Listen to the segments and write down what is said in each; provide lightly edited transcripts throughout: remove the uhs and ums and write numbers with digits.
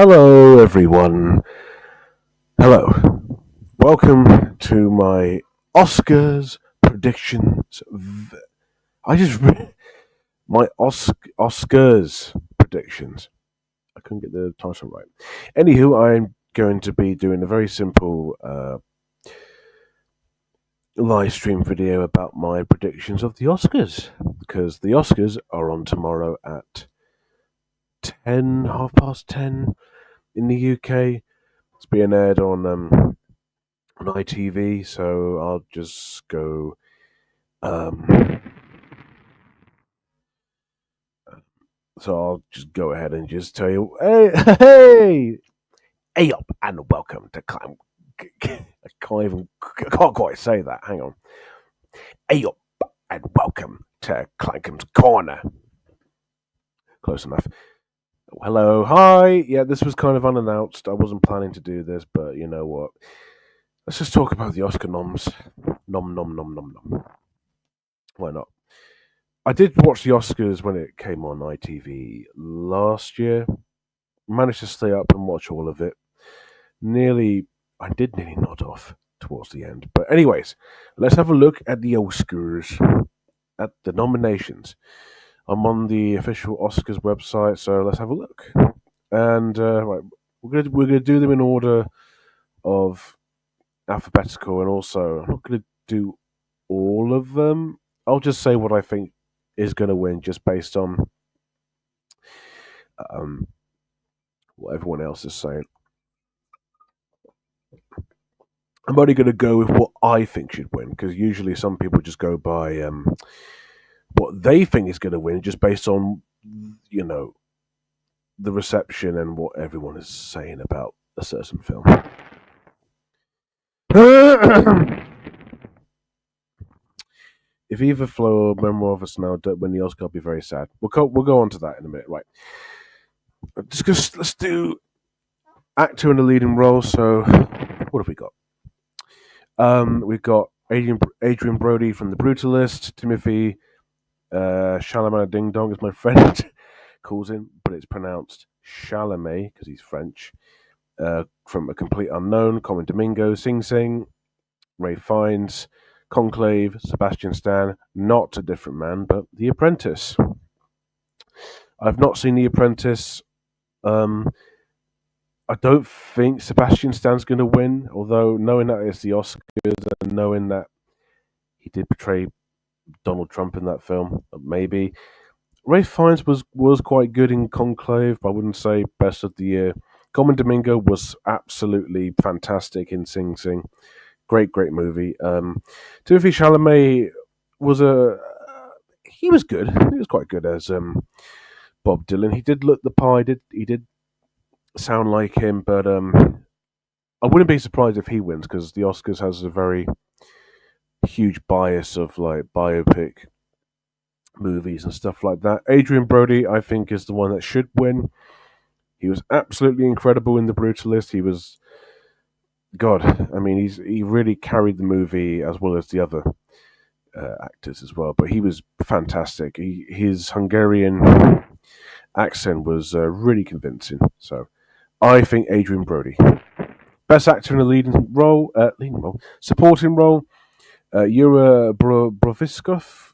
Hello, everyone. Hello. Welcome to my Oscars predictions. I just my Oscars predictions. I couldn't get the title right. Anywho, I'm going to be doing a very simple live stream video about my predictions of the Oscars because the Oscars are on tomorrow at 10:30 in the UK. It's being aired on ITV, so I'll just go. So I'll just go ahead and just tell you, hey up, and welcome to Climb. I can't quite say that. Hang on. Hey up, and welcome to Clankham's Corner. Close enough. Hello, hi. Yeah, this was kind of unannounced. I wasn't planning to do this, but you know what? Let's just talk about the Oscar noms. Nom nom nom nom nom. Why not? I did watch the Oscars when it came on ITV last year. Managed to stay up and watch all of it. I did nearly nod off towards the end. But anyways, let's have a look at the Oscars, at the nominations. I'm on the official Oscars website, so let's have a look. And right, we're gonna do them in order of alphabetical, and also I'm not gonna do all of them. I'll just say what I think is going to win, just based on what everyone else is saying. I'm only going to go with what I think should win, because usually some people just go by what they think is going to win, just based on the reception and what everyone is saying about a certain film. If either Flo or Memoir of Us Now don't win the Oscar, I'll be very sad. We'll go on to that in a minute, right? Let's do actor in the leading role. So, what have we got? We've got Adrian Brody from The Brutalist. Timothy Chalamet Ding Dong, as my friend calls him, but it's pronounced Chalamet because he's French. From A Complete Unknown, Common Domingo, Sing Sing, Ray Fiennes, Conclave, Sebastian Stan, not A Different Man, but The Apprentice. I've not seen The Apprentice. I don't think Sebastian Stan's going to win, although knowing that it's the Oscars and knowing that he did portray Donald Trump in that film, maybe. Ray Fiennes was quite good in Conclave, but I wouldn't say best of the year. Common Domingo was absolutely fantastic in Sing Sing. Great movie. Timothy Chalamet he was good. He was quite good as Bob Dylan. He did look the part. He did sound like him, but I wouldn't be surprised if he wins, because the Oscars has a very huge bias of like biopic movies and stuff like that. Adrian Brody, I think, is the one that should win. He was absolutely incredible in The Brutalist. He was God. I mean, he really carried the movie, as well as the other actors as well. But he was fantastic. His Hungarian accent was really convincing. So I think Adrian Brody. Best actor in a leading role, supporting role. Yura Broviskov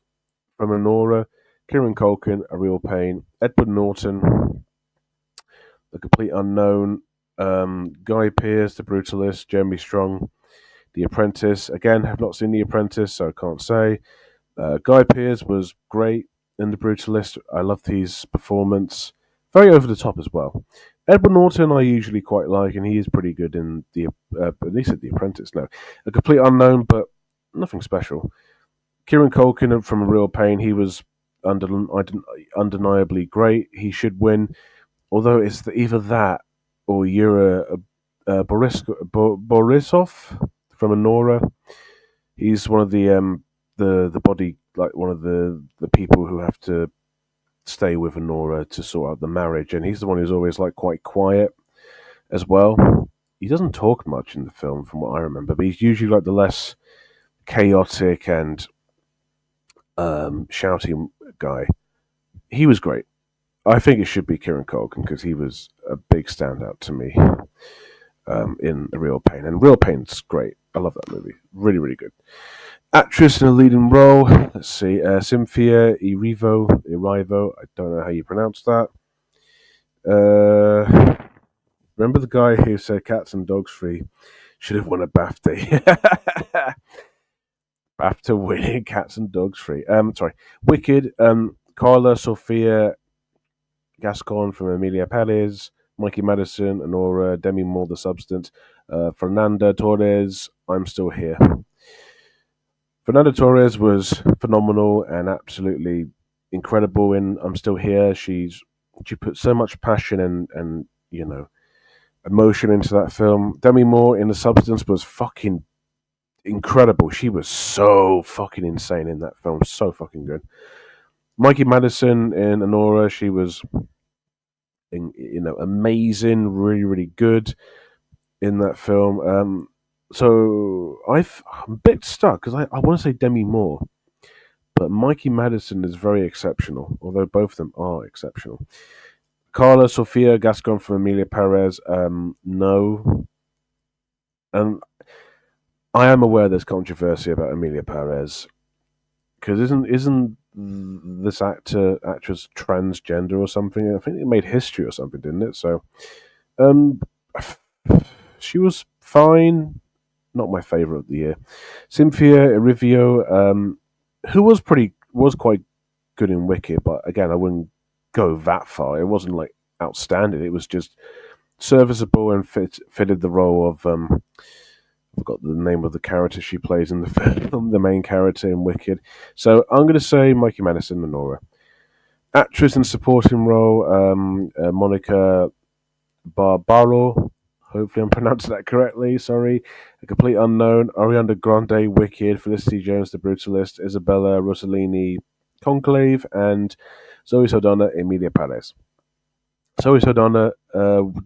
from Anora, Kieran Culkin, A Real Pain, Edward Norton, The Complete Unknown, Guy Pearce, The Brutalist, Jeremy Strong, The Apprentice. Again, have not seen The Apprentice, so I can't say. Guy Pearce was great in The Brutalist. I loved his performance. Very over the top as well. Edward Norton I usually quite like, and he is pretty good in at least at The Apprentice. No, A Complete Unknown, but nothing special. Kieran Culkin from A Real Pain, he was undeniably great. He should win, although it's either that or Yura Borisov from Anora. He's one of the body, like one of the people who have to stay with Anora to sort out the marriage, and he's the one who's always like quite quiet as well. He doesn't talk much in the film, from what I remember, but he's usually like the less chaotic and shouting guy. He was great. I think it should be Kieran Culkin because he was a big standout to me in Real Pain, and Real Pain's great. I love that movie. Really, really good. Actress in a leading role. Let's see, Cynthia Erivo. I don't know how you pronounce that. Uh, remember the guy who said Cats and Dogs Free should have won a BAFTA. BAFTA winning Cats and Dogs Free. Sorry, Wicked. Carla Sofia Gascon from Emilia Perez, Mikey Madison, Honora, Demi Moore, The Substance, Fernanda Torres, I'm Still Here. Fernanda Torres was phenomenal and absolutely incredible in I'm Still Here. She put so much passion and emotion into that film. Demi Moore in The Substance was fucking incredible. She was so fucking insane in that film. So fucking good. Mikey Madison in Honora, she was amazing, really, really good in that film. So I'm a bit stuck because I want to say Demi Moore, but Mikey Madison is very exceptional, although both of them are exceptional. Carla Sofia Gascon from Emilia Perez, no. And I am aware there's controversy about Emilia Perez because isn't this actress transgender or something? I think it made history or something, didn't it? So, um, she was fine. Not my favorite of the year. Cynthia Erivo, who was quite good in Wicked, but again, I wouldn't go that far. It wasn't like outstanding. It was just serviceable and fitted the role of I forgot the name of the character she plays in the film, the main character in Wicked. So I'm going to say Mikey Madison and Nora. Actress in supporting role, Monica Barbaro. Hopefully I'm pronouncing that correctly. Sorry. A complete unknown. Ariana Grande, Wicked. Felicity Jones, The Brutalist. Isabella Rossellini, Conclave. And Zoe Saldana, Emilia Perez. Zoe Saldana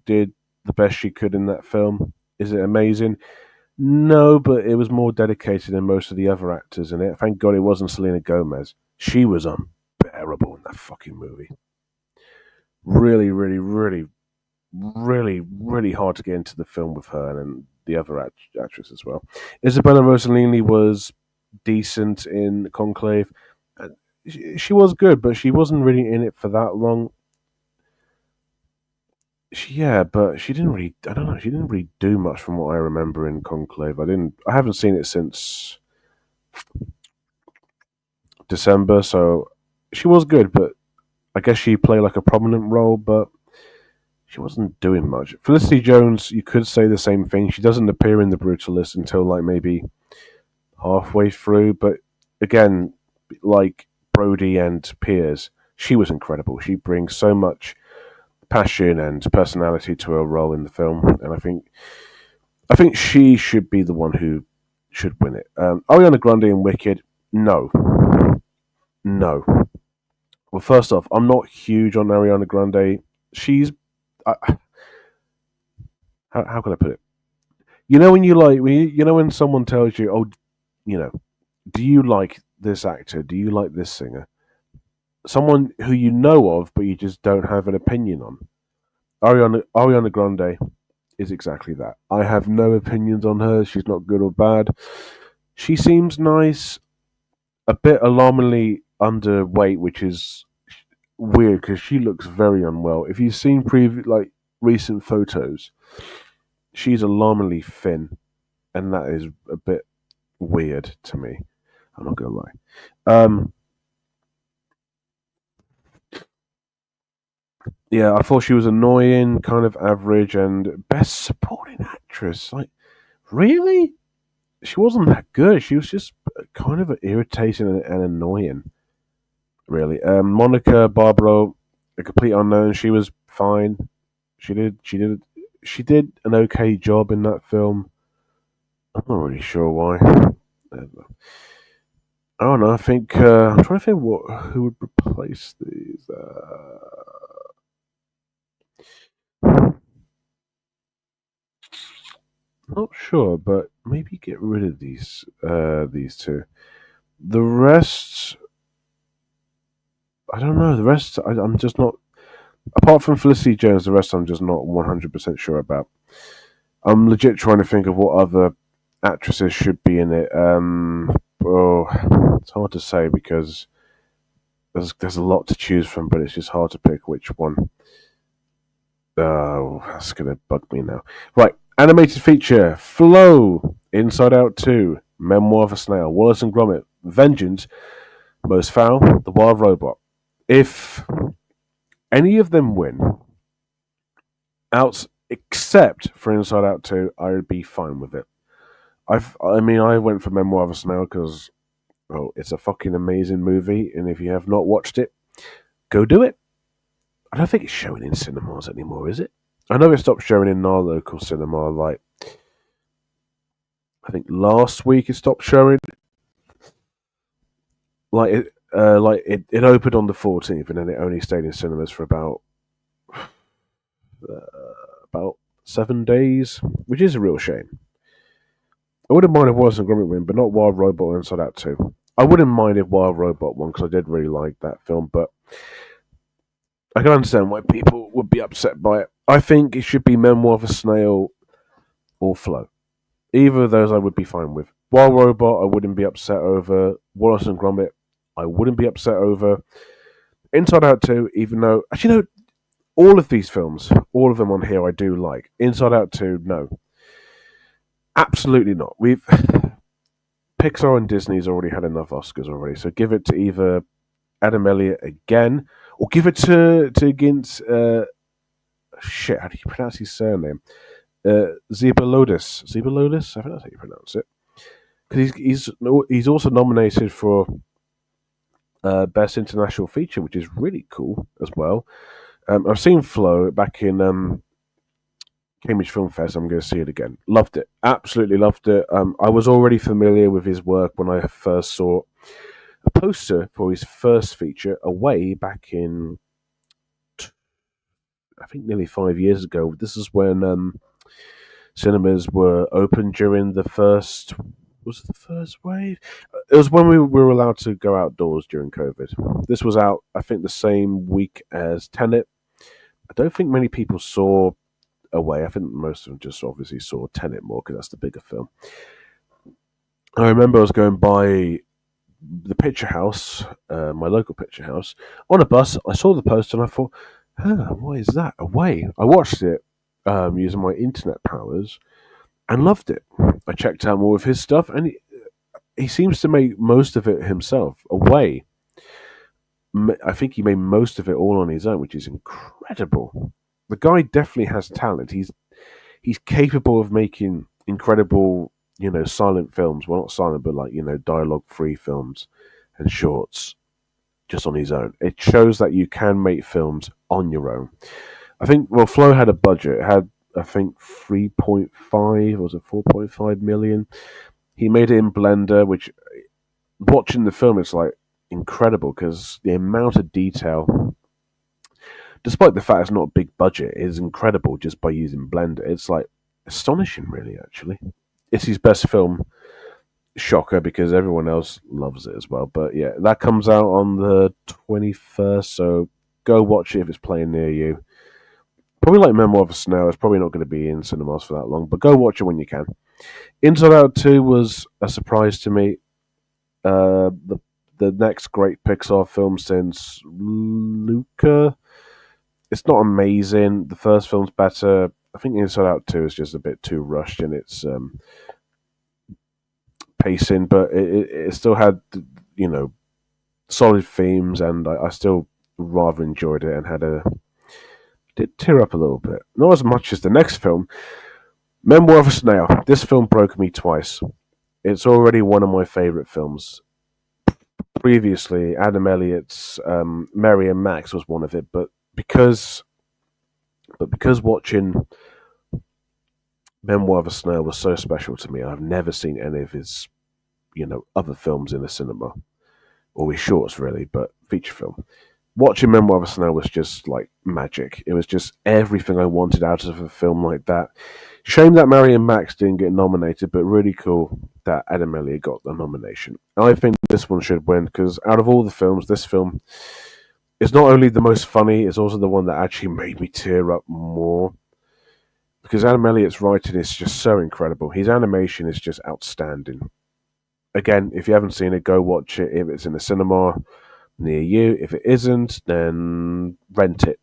did the best she could in that film. Is it amazing? No, but it was more dedicated than most of the other actors in it. Thank God it wasn't Selena Gomez. She was unbearable in that fucking movie. Really, really, really, really, really hard to get into the film with her and the other actress as well. Isabella Rossellini was decent in Conclave. She was good, but she wasn't really in it for that long. But she didn't really. I don't know. She didn't really do much from what I remember in Conclave. I didn't. I haven't seen it since December, so she was good, but I guess she played like a prominent role, but she wasn't doing much. Felicity Jones, you could say the same thing. She doesn't appear in The Brutalist until like maybe halfway through, but again, like Brody and Piers, she was incredible. She brings so much passion and personality to her role in the film, and I think she should be the one who should win it. Ariana Grande in Wicked, no, no. Well, first off, I'm not huge on Ariana Grande. She's uh, how can I put it? You know when when someone tells you, oh, you know, do you like this actor? Do you like this singer? Someone who you know of, but you just don't have an opinion on. Ariana Grande is exactly that. I have no opinions on her. She's not good or bad. She seems nice, a bit alarmingly underweight, which is weird because she looks very unwell. If you've seen recent photos, she's alarmingly thin, and that is a bit weird to me. I'm not gonna lie. Yeah, I thought she was annoying, kind of average, and best supporting actress. Like, really? She wasn't that good. She was just kind of irritating and annoying. Really. Monica Barbaro, a complete unknown. She was fine. She did an okay job in that film. I'm not really sure why. I don't know. I think I'm trying to think who would replace these. Not sure, but maybe get rid of these two. The rest, I don't know. The rest, I'm just not. Apart from Felicity Jones, the rest I'm just not 100% sure about. I'm legit trying to think of what other actresses should be in it. Oh, it's hard to say because there's a lot to choose from, but it's just hard to pick which one. Oh, that's gonna bug me now. Right, animated feature: Flow, Inside Out 2, Memoir of a Snail, Wallace and Gromit, Vengeance, Most Foul, The Wild Robot. If any of them win, out except for Inside Out 2, I would be fine with it. I went for Memoir of a Snail because, well, it's a fucking amazing movie, and if you have not watched it, go do it. I don't think it's showing in cinemas anymore, is it? I know it stopped showing in our local cinema. Like, I think last week it stopped showing. It opened on the 14th, and then it only stayed in cinemas for about 7 days, which is a real shame. I wouldn't mind if Wallace and Gromit win, but not Wild Robot or Inside Out 2. I wouldn't mind if Wild Robot won because I did really like that film, but I can understand why people would be upset by it. I think it should be Memoir of a Snail or Flow. Either of those I would be fine with. Wild Robot, I wouldn't be upset over. Wallace and Gromit, I wouldn't be upset over. Inside Out 2, even though, actually, no, all of these films, all of them on here I do like. Inside Out 2, no. Absolutely not. Pixar and Disney's already had enough Oscars already, so give it to either Adam Elliott again, or give it to against shit. How do you pronounce his surname? Zebalodis. Zebalodis. I think that's how you pronounce it. Because he's also nominated for Best International Feature, which is really cool as well. I've seen Flow back in Cambridge Film Fest. I'm going to see it again. Loved it. Absolutely loved it. I was already familiar with his work when I first saw a poster for his first feature, Away, back in, I think, nearly 5 years ago. This is when cinemas were open during the first. Was it the first wave? It was when we were allowed to go outdoors during COVID. This was out, I think, the same week as Tenet. I don't think many people saw Away. I think most of them just obviously saw Tenet more because that's the bigger film. I remember I was going by the picture house, my local picture house, on a bus. I saw the poster and I thought, what is that? Away. I watched it using my internet powers and loved it. I checked out more of his stuff, and he seems to make most of it himself. Away. I think he made most of it all on his own, which is incredible. The guy definitely has talent. He's capable of making incredible, silent films. Well, not silent, but like, dialogue-free films and shorts just on his own. It shows that you can make films on your own. I think, well, Flow had a budget. It had, I think, 3.5, was it 4.5 million? He made it in Blender, which, watching the film, it's like incredible because the amount of detail, despite the fact it's not a big budget, is incredible just by using Blender. It's like astonishing, really, actually. It's his best film. Shocker, because everyone else loves it as well. But yeah, that comes out on the 21st, so go watch it if it's playing near you. Probably like Memoir of a Snail. It's probably not going to be in cinemas for that long, but go watch it when you can. Inside Out 2 was a surprise to me. The next great Pixar film since Luca. It's not amazing. The first film's better. I think Inside Out 2 is just a bit too rushed in its pacing, but it still had, solid themes, and I still rather enjoyed it and did tear up a little bit. Not as much as the next film, Memoir of a Snail. This film broke me twice. It's already one of my favourite films. Previously, Adam Elliott's Mary and Max was one of it, but because watching Memoir of a Snail was so special to me, I've never seen any of his, other films in the cinema, or his shorts really, but feature film. Watching Memoir of a Snail was just like magic. It was just everything I wanted out of a film like that. Shame that Mary and Max didn't get nominated, but really cool that Adam Elliott got the nomination. And I think this one should win because out of all the films, this film It's not only the most funny, it's also the one that actually made me tear up more. Because Adam Elliott's writing is just so incredible. His animation is just outstanding. Again, if you haven't seen it, go watch it if it's in a cinema near you. If it isn't, then rent it.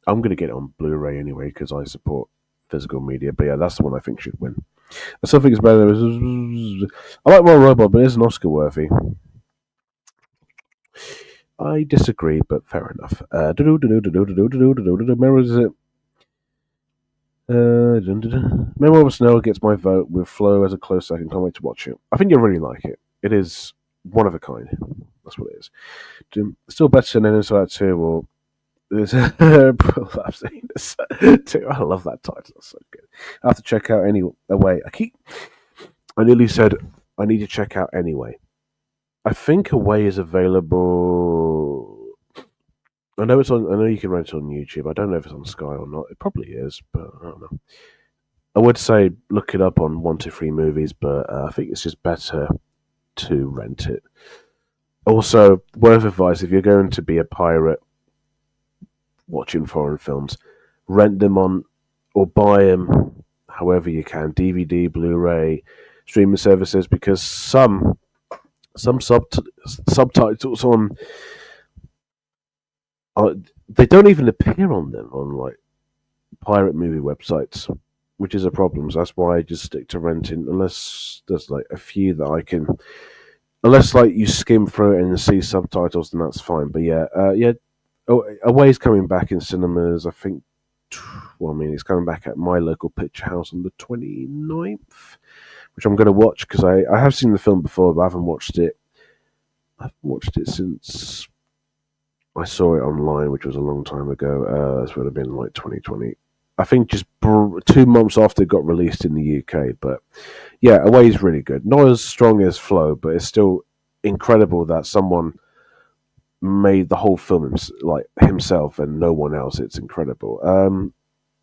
I'm going to get it on Blu-ray anyway because I support physical media. But yeah, that's the one I think should win. I still think it's better. I like Royal Robot, but it isn't Oscar worthy. I disagree, but fair enough. Remember, is it? Memoir of Snow gets my vote with Flo as a close second. Can't wait to watch it. I think you'll really like it. It is one of a kind. That's what it is. Still better than Inside 2 or there's I've seen this too. I love that title. It's so good. I have to check out anyway. I nearly said I need to check out anyway. I think Away is available. I know it's on. I know you can rent it on YouTube. I don't know if it's on Sky or not. It probably is, but I don't know. I would say look it up on 123 Movies, but I think it's just better to rent it. Also, word of advice: if you're going to be a pirate watching foreign films, rent them on or buy them however you can, DVD, Blu-ray, streaming services, because some subtitles on they don't even appear on them on like pirate movie websites, which is a problem. So that's why I just stick to renting, unless there's like a few that I can. Unless like you skim through it and see subtitles, then that's fine. But yeah. Away's coming back in cinemas. I think. Well, I mean, it's coming back at my local picture house on the 29th, which I'm going to watch because I have seen the film before, but I haven't watched it. I've watched it since I saw it online, which was a long time ago. This would have been like 2020. I think just 2 months after it got released in the UK. But yeah, Away is really good. Not as strong as Flow, but it's still incredible that someone made the whole film like himself and no one else. It's incredible.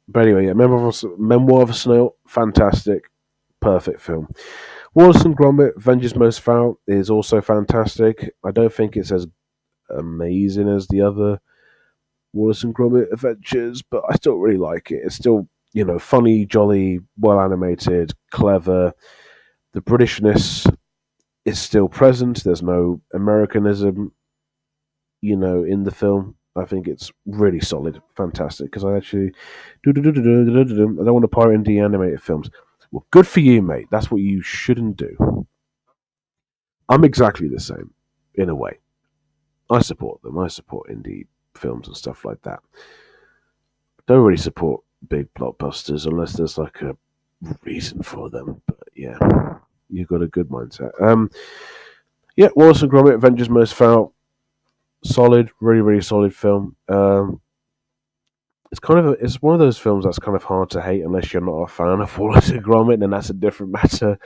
But anyway, yeah, Memoir of a Snail, fantastic, perfect film. Wallace and Gromit, Avengers Most Foul is also fantastic. I don't think it's as amazing as the other Wallace and Gromit adventures, but I still really like it. It's still, funny, jolly, well animated, clever. The Britishness is still present. There's no Americanism, in the film. I think it's really solid, fantastic. Because I actually, I don't want to pirate indie animated films. Well, good for you, mate. That's what you shouldn't do. I'm exactly the same, in a way. I support them. I support indie films and stuff like that. Don't really support big blockbusters unless there's like a reason for them. But yeah, you've got a good mindset. Yeah, Wallace and Gromit, Avengers Most Foul, solid, really, really solid film. It's one of those films that's kind of hard to hate unless you're not a fan of Wallace and Gromit, and that's a different matter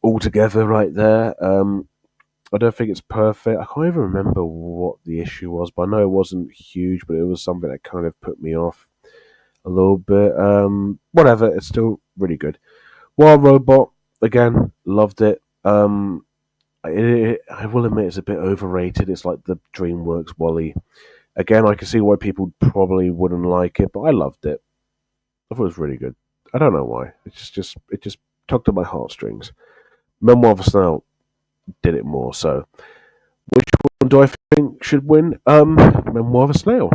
altogether, right there. I don't think it's perfect. I can't even remember what the issue was, but I know it wasn't huge, but it was something that kind of put me off a little bit. Whatever, it's still really good. Wild Robot, again, loved it. I will admit it's a bit overrated. It's like the DreamWorks Wally. Again, I can see why people probably wouldn't like it, but I loved it. I thought it was really good. I don't know why. It just tugged at my heartstrings. Memoir of a Snail did it more. So, which one do I think should win? Memoir of a Snail.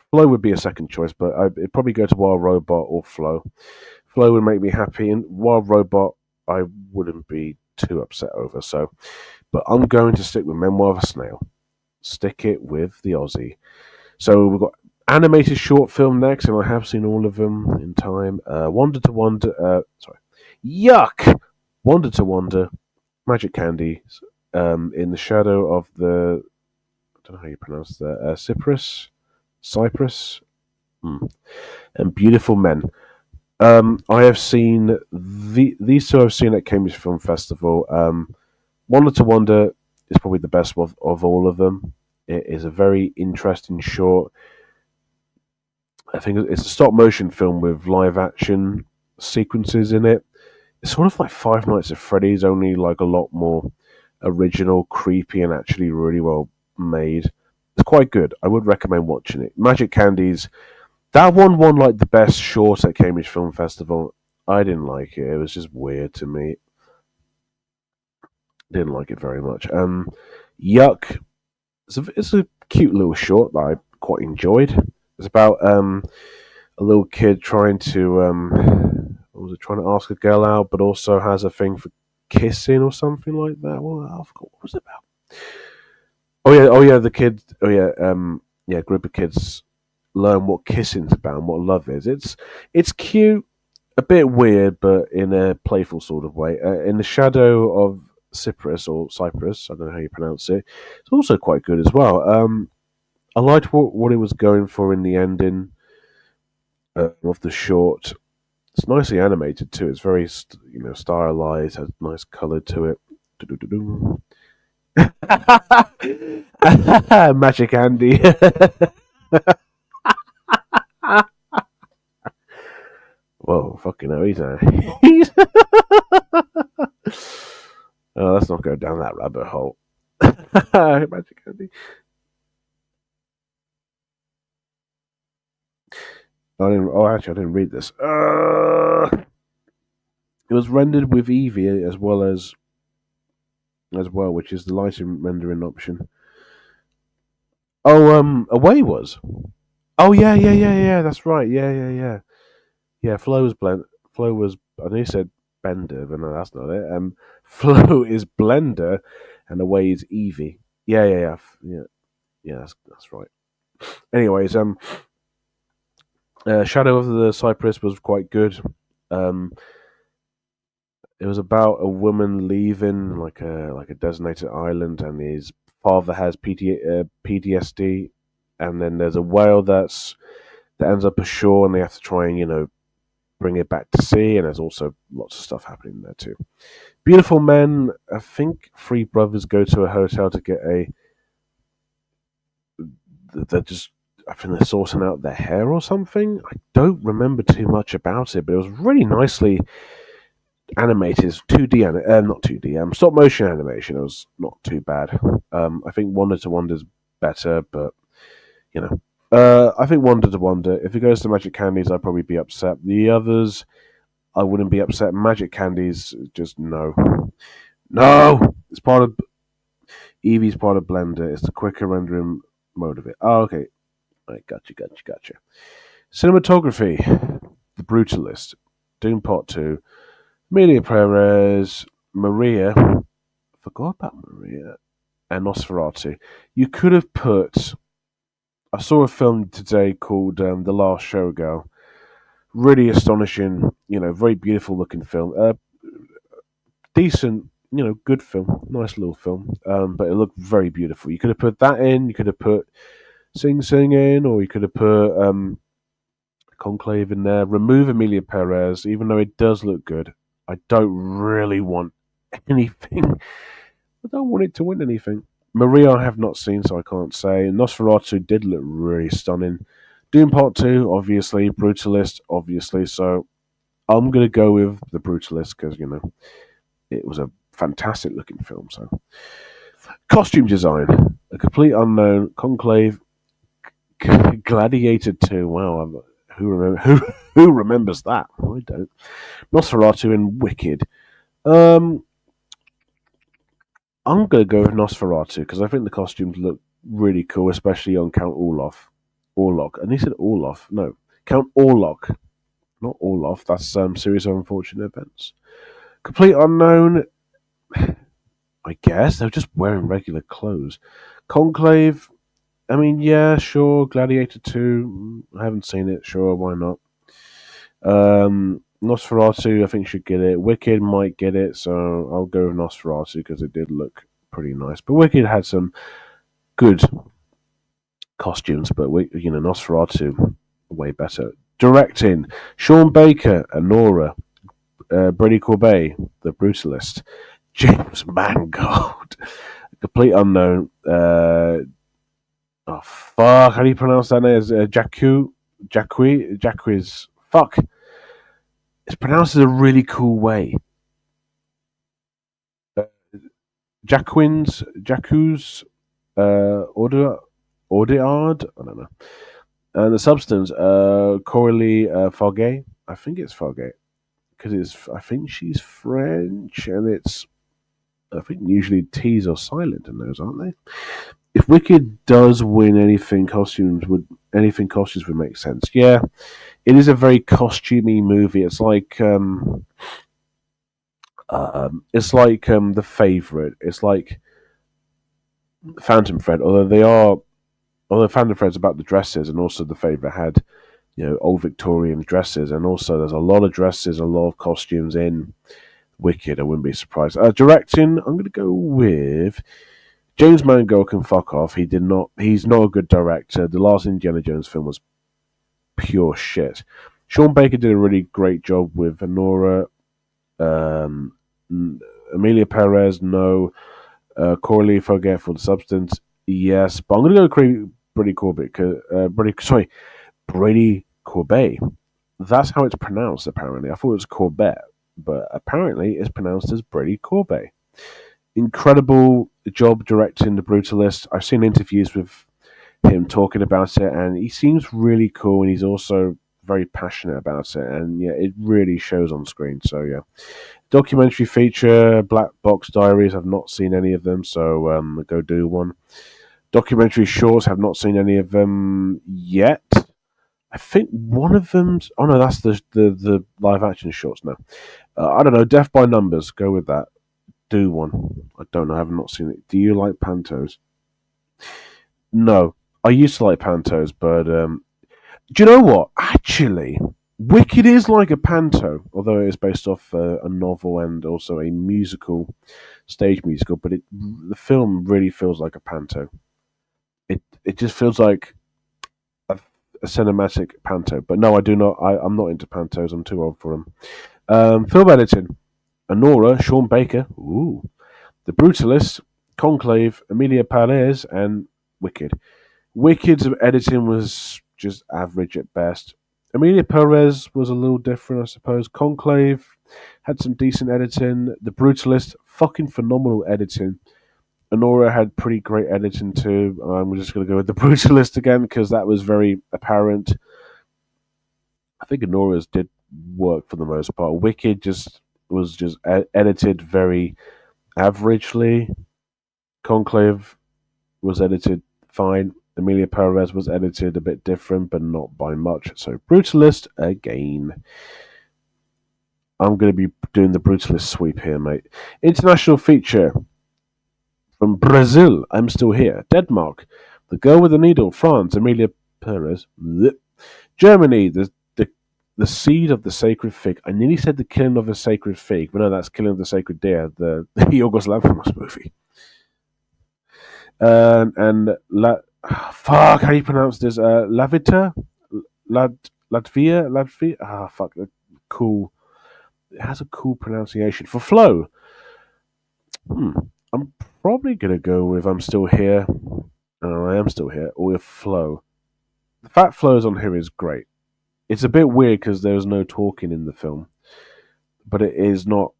Flow would be a second choice, but it'd probably go to Wild Robot or Flow. Flow would make me happy, and Wild Robot I wouldn't be too upset over. So, but I'm going to stick with Memoir of a Snail. Stick it with the Aussie. So we've got animated short film next, and I have seen all of them in time. Wonder to Wonder. Yuck! Wonder to Wonder. Magic Candy. In the shadow of the. I don't know how you pronounce that. Cyprus. And Beautiful Men. I have seen these two. I've seen at Cambridge Film Festival. Wonder to Wonder is probably the best of all of them. It is a very interesting short. I think it's a stop motion film with live action sequences in it. It's sort of like Five Nights at Freddy's, only like a lot more original, creepy, and actually really well made. quite good. I would recommend watching it. Magic Candies. That one won like the best short at Cambridge Film Festival. I didn't like it. It was just weird to me. Didn't like it very much. Yuck. It's a cute little short that I quite enjoyed. It's about a little kid trying to what was it, trying to ask a girl out, but also has a thing for kissing or something like that. Well, I forgot what was it about. Oh yeah, the kid. Oh yeah, group of kids learn what kissing's about and what love is. It's cute, a bit weird, but in a playful sort of way. In the shadow of Cyprus or Cyprus, I don't know how you pronounce it. It's also quite good as well. I liked what it was going for in the ending of the short. It's nicely animated too. It's very stylized, has nice color to it. Do-do-do-do. Magic Andy. Whoa, fucking hell, he's oh, let's not go down that rabbit hole. Magic Andy. Actually, I didn't read this. It was rendered with Eevee as well, which is the lighting rendering option. Oh, Away was. Oh yeah. That's right. Yeah. Yeah, Flow was. I know you said Bender, but no, that's not it. Flow is Blender, and Away is Eevee. Yeah. That's right. Anyways, Shadow of the Cypress was quite good. Um, it was about a woman leaving like a designated island, and his father has PTSD, and then there's a whale that ends up ashore, and they have to try and bring it back to sea, and there's also lots of stuff happening there too. Beautiful Men. I think three brothers go to a hotel to get a. They're just. I think they're sorting out their hair or something. I don't remember too much about it, but it was really nicely animated. It's 2D, not 2D, stop motion animation. It was not too bad. I think Wonder to Wonder is better, but you know. I think Wonder to Wonder. If it goes to Magic Candies, I'd probably be upset. The others, I wouldn't be upset. Magic Candies, just no. No! It's part of. Eevee's part of Blender. It's the quicker rendering mode of it. Oh, okay. Right, gotcha. Cinematography. The Brutalist. Doom Part 2. Amelia Perez. Maria. Forgot about Maria. And Nosferatu. You could have put. I saw a film today called The Last Showgirl. Really astonishing, very beautiful looking film. Decent, good film, nice little film. But it looked very beautiful. You could have put that in. You could have put Sing Sing in, or you could have put Conclave in there. Remove Amelia Perez, even though it does look good. I don't really want anything. I don't want it to win anything. Maria I have not seen, so I can't say. Nosferatu did look really stunning. Doom Part 2, obviously. Brutalist, obviously. So I'm going to go with The Brutalist because, it was a fantastic looking film. So, costume design. A complete unknown. Conclave. Gladiator 2. Wow. Who remembers that? I don't. Nosferatu and Wicked. I'm going to go with Nosferatu because I think the costumes look really cool, especially on Count Orlok. Orlok. And he said Orloff. No, Count Orlok. Not Orloff. That's Series of Unfortunate Events. Complete unknown. I guess they're just wearing regular clothes. Conclave. I mean, yeah, sure. Gladiator 2. I haven't seen it. Sure, why not? Nosferatu, I think should get it. Wicked might get it, so I'll go with Nosferatu because it did look pretty nice. But Wicked had some good costumes, but Nosferatu way better. Directing: Sean Baker, Anora, Brady Corbet, The Brutalist, James Mangold, complete unknown. Oh fuck! How do you pronounce that name? Jacques. Fuck. It's pronounced in a really cool way. Jacques, Order, Audiard? I don't know. And the substance, Coralie Fargay. I think it's Fargay because I think she's French, and it's. I think usually T's are silent in those, aren't they? If Wicked does win anything costumes would make sense. Yeah, it is a very costumey movie. It's like The Favorite. It's like Phantom Thread. Although Phantom Thread's about the dresses, and also The Favorite had old Victorian dresses, and also there's a lot of dresses, a lot of costumes in Wicked. I wouldn't be surprised. Directing, I'm going to go with James Mangold. Can fuck off. He's not a good director. The last Indiana Jones film was pure shit. Sean Baker did a really great job with Honora. Um, Amelia Perez, no. Coralie Forget for the substance, yes. But I'm going to go with Brady Corbett. Brady Corbet. That's how it's pronounced, apparently. I thought it was Corbett, but apparently it's pronounced as Brady Corbet. Incredible job directing The Brutalist. I've seen interviews with him talking about it, and he seems really cool, and he's also very passionate about it, and yeah, it really shows on screen. So yeah, documentary feature, Black Box Diaries. I've not seen any of them, so go do one. Documentary shorts. Have not seen any of them yet. I think one of them's. Oh no, that's the live action shorts now. I don't know. Death by Numbers. Go with that. Do one. I don't know. I have not seen it. Do you like pantos? No, I used to like pantos, but do you know what? Actually, Wicked is like a panto, although it is based off a novel and also a stage musical. But the film really feels like a panto. It just feels like a cinematic panto. But no, I do not. I'm not into pantos. I'm too old for them. Film editing: Honora, Sean Baker, ooh, The Brutalist, Conclave, Emilia Perez, and Wicked. Wicked's editing was just average at best. Emilia Perez was a little different, I suppose. Conclave had some decent editing. The Brutalist, fucking phenomenal editing. Honora had pretty great editing too. I'm just going to go with The Brutalist again because that was very apparent. I think Honora's did work for the most part. Wicked was edited very averagely. Conclave was edited fine. Emilia Perez was edited a bit different, but not by much. So Brutalist again. I'm going to be doing the Brutalist sweep here, mate. International feature from Brazil. I'm Still Here. Denmark. The Girl with the Needle. France. Emilia Perez. Germany. The Seed of the Sacred Fig. I nearly said The Killing of the Sacred Fig, but no, that's Killing of the Sacred Deer, the Yorgos Lanthimos movie. Fuck, how do you pronounce this? Lavita? Latvia? Fuck. Cool. It has a cool pronunciation. For Flow. I'm probably going to go with I'm Still Here. I Am Still Here. Or with Flow. The fact Flows on here is great. It's a bit weird because there's no talking in the film. But it is not.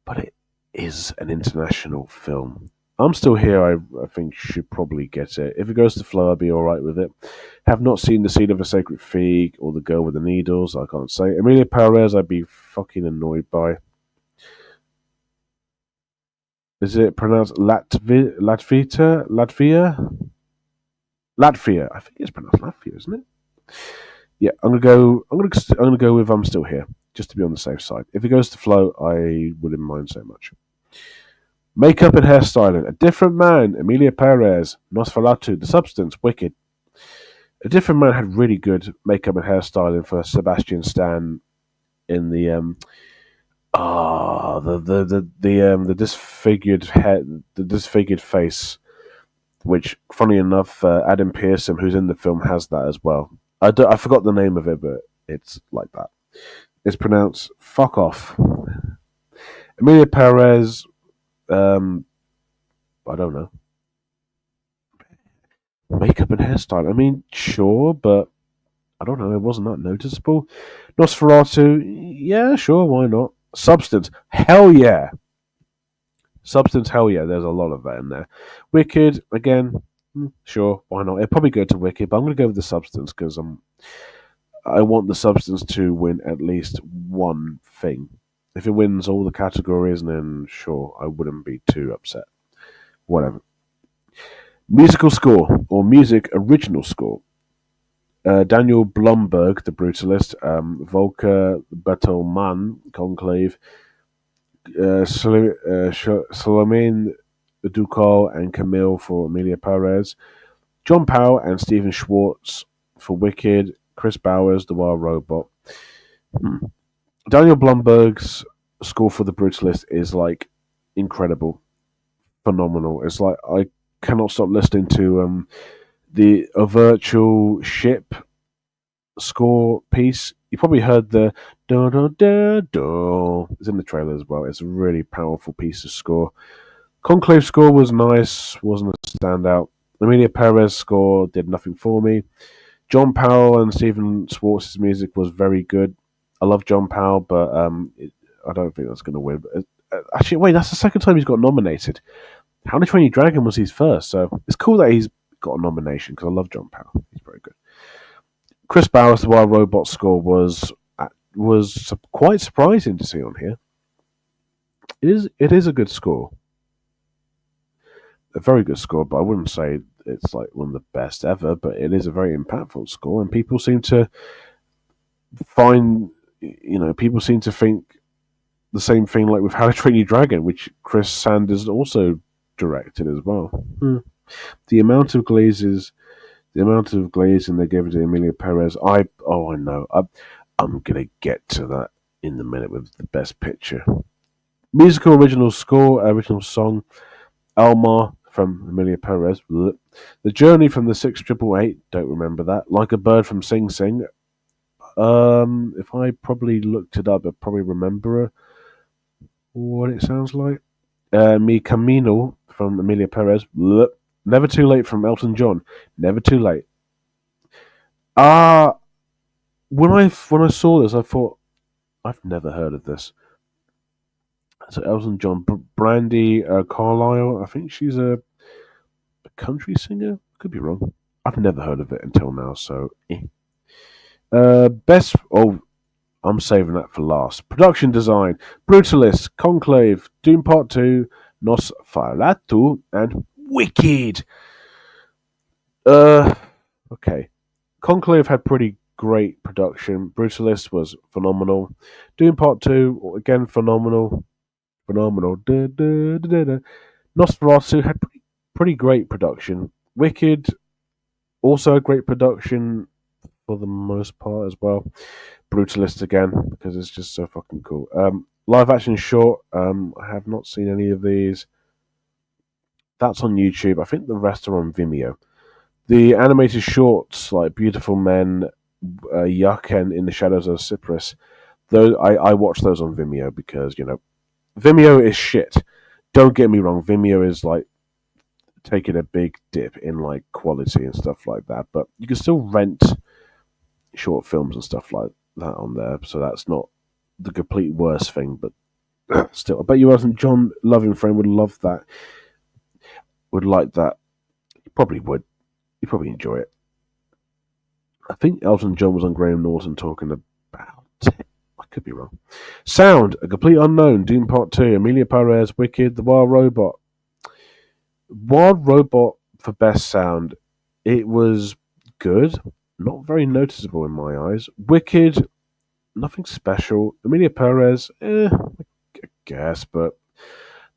But it is an international film. I'm Still Here, I think, should probably get it. If it goes to Flow, I'll be alright with it. Have not seen The Seed of a Sacred Fig or The Girl with the Needles, I can't say. Emilia Perez, I'd be fucking annoyed by. Is it pronounced Latvia? Latvia. I think it's pronounced Latvia, isn't it? Yeah, I'm gonna go with I'm Still Here, just to be on the safe side. If it goes to Flow, I wouldn't mind so much. Makeup and hairstyling. A Different Man. Emilia Perez. Nosferatu. The Substance. Wicked. A Different Man had really good makeup and hairstyling for Sebastian Stan in the the disfigured head, the disfigured face. Which, funny enough, Adam Pearson, who's in the film, has that as well. I forgot the name of it, but it's like that. It's pronounced "fuck off." Emilia Perez. I don't know. Makeup and hairstyle. I mean, sure, but I don't know. It wasn't that noticeable. Nosferatu. Yeah, sure. Why not? Substance. Hell yeah. Substance. Hell yeah. There's a lot of that in there. Wicked. Again, Sure, why not? It'd probably go to Wicked, but I'm going to go with the substance because I want the substance to win at least one thing. If it wins all the categories, then sure, I wouldn't be too upset. Whatever. Musical score or music original score. Daniel Blumberg, The Brutalist, Volker Bertelmann, Conclave, Solomon Ducal and Camille for Amelia Perez, John Powell and Stephen Schwartz for Wicked, Chris Bowers, The Wild Robot. Daniel Blumberg's score for The Brutalist is like incredible, phenomenal. It's like I cannot stop listening to the A Virtual Ship score piece. You probably heard the da da da da. It's in the trailer as well. It's a really powerful piece of score. Conclave score was nice, wasn't a standout. Amelia Perez score did nothing for me. John Powell and Stephen Schwartz's music was very good. I love John Powell, but I don't think that's going to win. Actually, wait, that's the second time he's got nominated. How to Train Your Dragon was his first, so it's cool that he's got a nomination because I love John Powell. He's very good. Chris Bowers, The Wild Robot score was quite surprising to see on here. It is a good score, a very good score, but I wouldn't say it's like one of the best ever. But it is a very impactful score, and people seem to people seem to think the same thing like with How to Train Your Dragon, which Chris Sanders also directed as well. The amount of glazing they gave to Amelia Perez, I know. I'm gonna get to that in a minute with the best picture. Musical original score, original song, Alma from Amelia Perez. The Journey from the 6888, don't remember that. Like a Bird from Sing Sing. If I probably looked it up, I'd probably remember what it sounds like. Mi Camino from Amelia Perez. Never Too Late from Elton John. Never Too Late. When I saw this, I thought I've never heard of this. So Elton John, Brandy Carlisle. I think she's a country singer. Could be wrong. I've never heard of it until now. So, best. Oh, I'm saving that for last. Production design: Brutalist, Conclave, Doom Part 2, Nosferatu, and Wicked. Okay. Conclave had pretty great production. Brutalist was phenomenal. Doom Part 2, again, phenomenal. Nosferatu had pretty great production. Wicked, also a great production for the most part as well. Brutalist again, because it's just so fucking cool. Live action short, I have not seen any of these. That's on YouTube. I think the rest are on Vimeo. The animated shorts, like Beautiful Men, Yuck, and In the Shadows of Cyprus, those I watch those on Vimeo because, Vimeo is shit. Don't get me wrong, Vimeo is like taking a big dip in like quality and stuff like that, but you can still rent short films and stuff like that on there, so that's not the complete worst thing, but still, I bet you wasn't John Loving Friend would love that. Would like that. You probably would. You probably enjoy it. I think Elton John was on Graham Norton talking about it. I could be wrong. Sound, A Complete Unknown, Doom Part 2, Amelia Perez, Wicked, The Wild Robot. Wild Robot for best sound. It was good. Not very noticeable in my eyes. Wicked, nothing special. Amelia Perez, I guess, but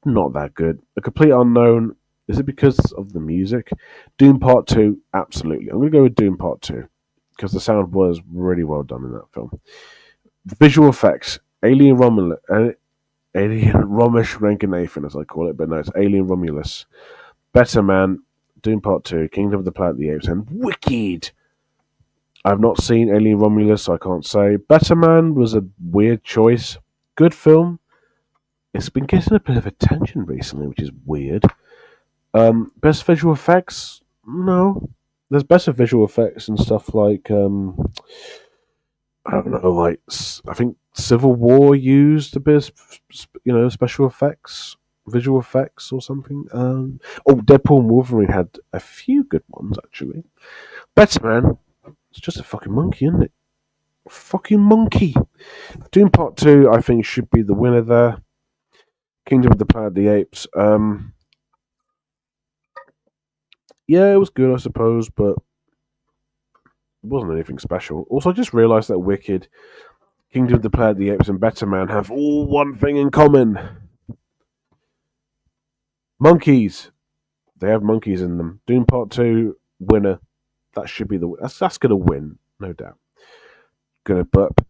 not that good. A Complete Unknown, is it because of the music? Doom Part 2, absolutely. I'm going to go with Doom Part 2 because the sound was really well done in that film. Visual effects, Alien Romish Ranganathan, as I call it, but no, it's Alien Romulus. Better Man, Doom Part 2, Kingdom of the Planet of the Apes, and Wicked. I've not seen Alien Romulus, so I can't say. Better Man was a weird choice. Good film. It's been getting a bit of attention recently, which is weird. Best visual effects? No. There's better visual effects and stuff like, I don't know, like, I think Civil War used a bit of, special effects. visual effects or something. Deadpool and Wolverine had a few good ones actually. Better Man, it's just a fucking monkey, isn't it? Fucking monkey. Doom Part 2, I think, should be the winner there. Kingdom of the Planet of the Apes. Yeah, it was good, I suppose, but it wasn't anything special. Also, I just realised that Wicked, Kingdom of the Planet of the Apes, and Better Man have all one thing in common: monkeys. They have monkeys in them. Doom Part 2, winner. That should be the. That's going to win, no doubt. Gonna burp.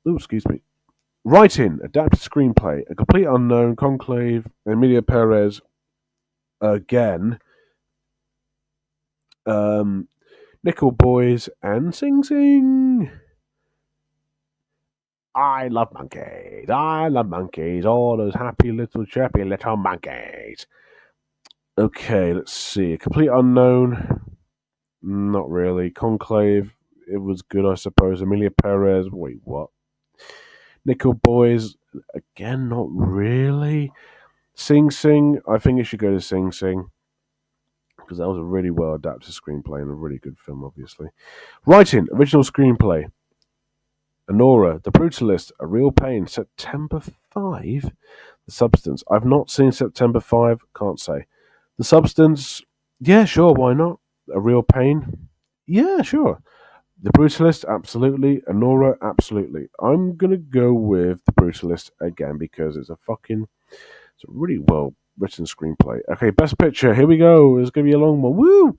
Excuse me. Writing, adapted screenplay, A Complete Unknown, Conclave, Emilia Perez, again, Nickel Boys, and Sing Sing. I love monkeys. I love monkeys. All those happy little chirpy little monkeys. Okay, let's see. A Complete Unknown, not really. Conclave, it was good, I suppose. Emilia Perez, wait, what? Nickel Boys, again, not really. Sing Sing, I think it should go to Sing Sing because that was a really well adapted screenplay and a really good film, obviously. Writing, original screenplay. Anora, The Brutalist, A Real Pain, September 5. The Substance. I've not seen September 5, can't say. The Substance, yeah, sure, why not? A Real Pain, yeah, sure. The Brutalist, absolutely. Anora, absolutely. I'm gonna go with The Brutalist again because it's a really well written screenplay. Okay, Best Picture, here we go. It's gonna be a long one. Woo!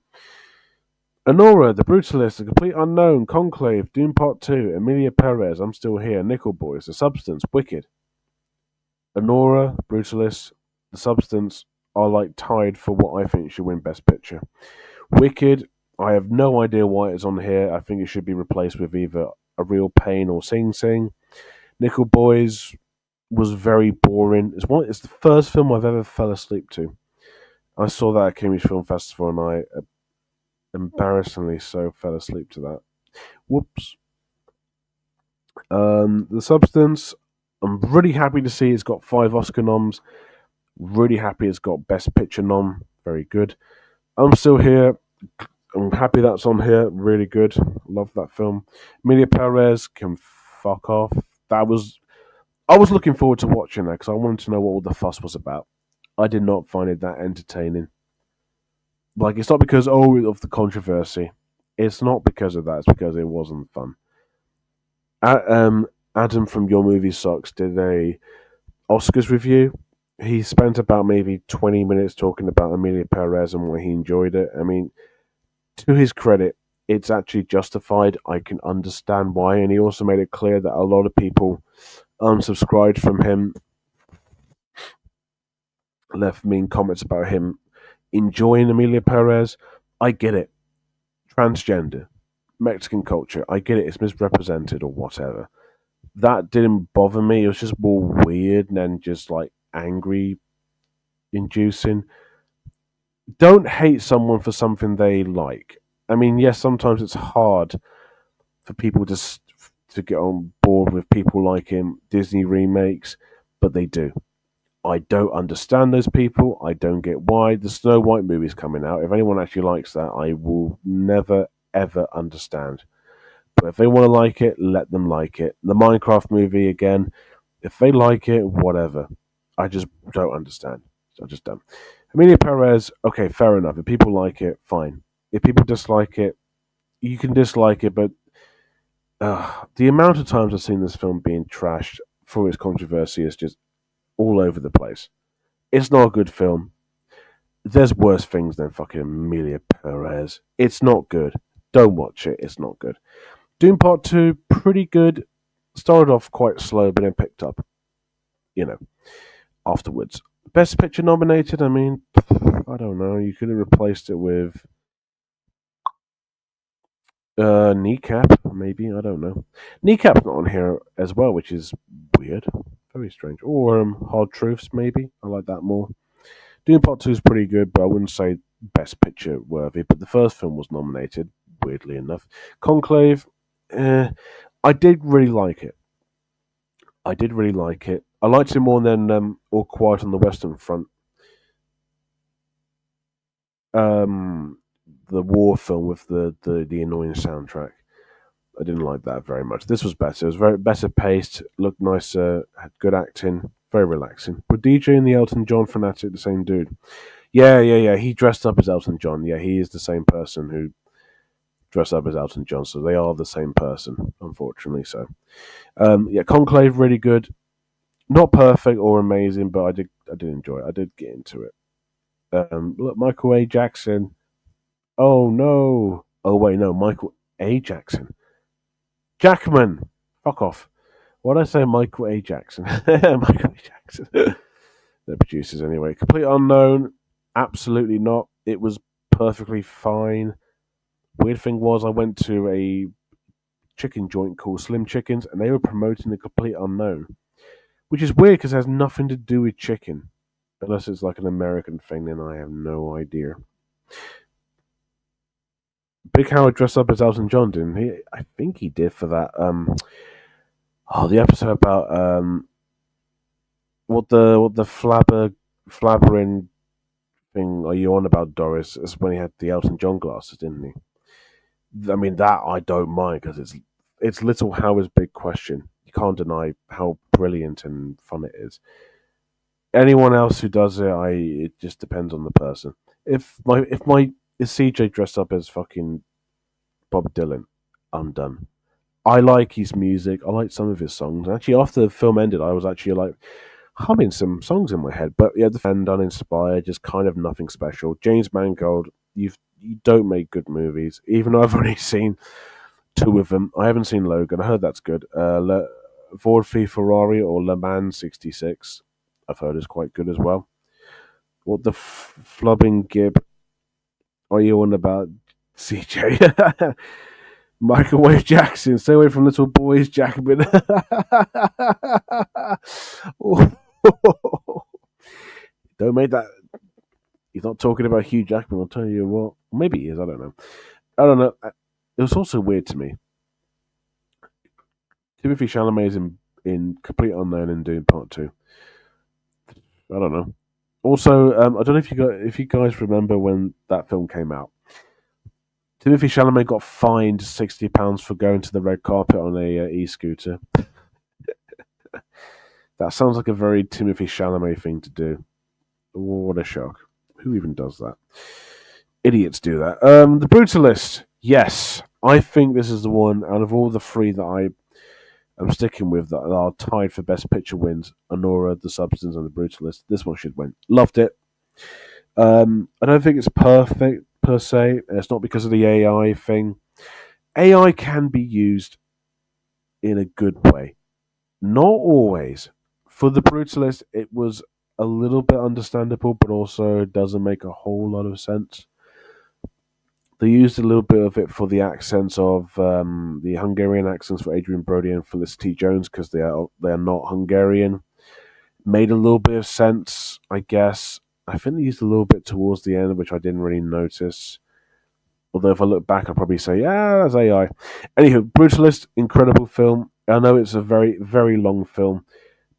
Anora, The Brutalist, The Complete Unknown, Conclave, Doom Part 2, Emilia Perez, I'm Still Here, Nickel Boys, The Substance, Wicked. Anora, Brutalist, The Substance are like tied for what I think should win Best Picture. Wicked, I have no idea why it's on here. I think it should be replaced with either A Real Pain or Sing Sing. Nickel Boys was very boring. It's the first film I've ever fell asleep to. I saw that at Cambridge Film Festival and I embarrassingly so fell asleep to that. Whoops. The Substance, I'm really happy to see it's got 5 Oscar noms. Really happy it's got Best Picture nom. Very good. I'm Still Here. I'm happy that's on here. Really good. Love that film. Emilia Perez can fuck off. I was looking forward to watching that because I wanted to know what all the fuss was about. I did not find it that entertaining. Like, it's not because of the controversy. It's not because of that. It's because it wasn't fun. Adam from Your Movie Sucks did a Oscars review. He spent about maybe 20 minutes talking about Emilia Perez and why he enjoyed it. I mean, to his credit, it's actually justified. I can understand why, and he also made it clear that a lot of people unsubscribed from him, left mean comments about him enjoying Emilia Perez. I get it. Transgender, Mexican culture, I get it. It's misrepresented or whatever. That didn't bother me. It was just more weird and then just like angry inducing. Don't hate someone for something they like. I mean, yes, sometimes it's hard for people to get on board with people liking Disney remakes, but they do. I don't understand those people. I don't get why. The Snow White movie's coming out. If anyone actually likes that, I will never ever understand. But if they want to like it, let them like it. The Minecraft movie again, if they like it, whatever. I just don't understand. I just don't. Emilia Perez, okay, fair enough. If people like it, fine. If people dislike it, you can dislike it, but the amount of times I've seen this film being trashed for its controversy is just all over the place. It's not a good film. There's worse things than fucking Emilia Perez. It's not good. Don't watch it. It's not good. Doom Part 2, pretty good. Started off quite slow, but then picked up, afterwards. Best Picture nominated, I mean, I don't know. You could have replaced it with Kneecap, maybe. I don't know. Kneecap's not on here as well, which is weird. Very strange. Or Hard Truths, maybe. I like that more. Doom Part 2 is pretty good, but I wouldn't say Best Picture worthy. But the first film was nominated, weirdly enough. Conclave, I did really like it. I liked it more than All Quiet on the Western Front, um, the war film with the annoying soundtrack. I didn't like that very much. This was better. It was very better paced, looked nicer, had good acting, very relaxing. Were DJ and the Elton John fanatic the same dude? Yeah, yeah, yeah. He dressed up as Elton John. Yeah, he is the same person who dressed up as Elton John. So they are the same person, unfortunately. So, yeah, Conclave really good. Not perfect or amazing, but I did enjoy it. I did get into it. Look, Michael A. Jackson. Oh no. Oh wait, no, Michael A. Jackson. Jackman. Fuck off. What did I say? Michael A. Jackson. Michael A. Jackson. The producers, anyway. Complete unknown. Absolutely not. It was perfectly fine. Weird thing was, I went to a chicken joint called Slim Chickens, and they were promoting the complete unknown, which is weird because it has nothing to do with chicken, unless it's like an American thing. Then I have no idea. Big Howard dressed up as Elton John, didn't he? I think he did for that. The episode about what the flabbering thing are you on about, Doris? Is when he had the Elton John glasses, didn't he? I mean, that I don't mind because it's Little Howard's big question. You can't deny how brilliant and fun it is. Anyone else who does it just depends on the person. If CJ dressed up as fucking Bob Dylan, I'm done. I like his music. I like some of his songs. Actually, after the film ended, I was actually like humming some songs in my head. But yeah, the fan uninspired, just kind of nothing special. James Mangold, you don't make good movies. Even though I've only seen two of them, I haven't seen Logan. I heard that's good. Ford v Ferrari or Le Mans '66, I've heard is quite good as well. What the flubbing gib are you on about, CJ? Microwave Jackson, stay away from little boys, Jackman. Don't make that. He's not talking about Hugh Jackman. I'll tell you what. Maybe he is. I don't know. I don't know. It was also weird to me. Timothy Chalamet is in Complete Unknown and doing part two. I don't know. Also, I don't know if you guys remember when that film came out. Timothy Chalamet got fined £60 for going to the red carpet on a e-scooter. That sounds like a very Timothy Chalamet thing to do. What a shock! Who even does that? Idiots do that. The Brutalist. Yes, I think this is the one out of all the three that I am sticking with that are tied for best picture wins. Anora, The Substance, and The Brutalist. This one should win. Loved it. I don't think it's perfect per se. It's not because of the AI thing. AI can be used in a good way. Not always. For The Brutalist, it was a little bit understandable, but also doesn't make a whole lot of sense. They used a little bit of it for the accents of the Hungarian accents for Adrian Brody and Felicity Jones because they are not Hungarian. Made a little bit of sense, I guess. I think they used a little bit towards the end, which I didn't really notice. Although if I look back, I'll probably say, yeah, that's AI. Anywho, Brutalist, incredible film. I know it's a very, very long film,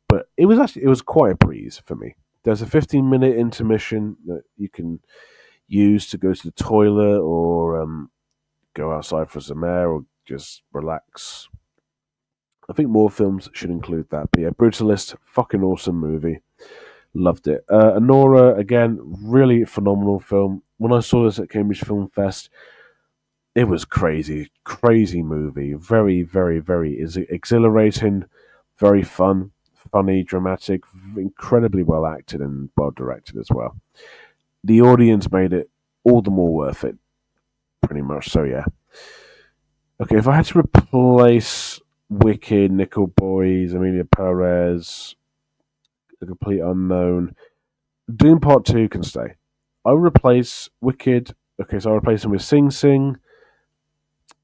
but it was quite a breeze for me. There's a 15-minute intermission that you can use to go to the toilet or go outside for some air or just relax. I think more films should include that. But yeah, Brutalist, fucking awesome movie. Loved it. Anora, again, really phenomenal film. When I saw this at Cambridge Film Fest, it was crazy, crazy movie. Very, very, very exhilarating, very fun, funny, dramatic, incredibly well acted and well directed as well. The audience made it all the more worth it, pretty much. So yeah. Okay, if I had to replace Wicked, Nickel Boys, Amelia Perez, The Complete Unknown, Doom Part 2 can stay. I would replace Wicked. Okay, so I'll replace him with Sing Sing,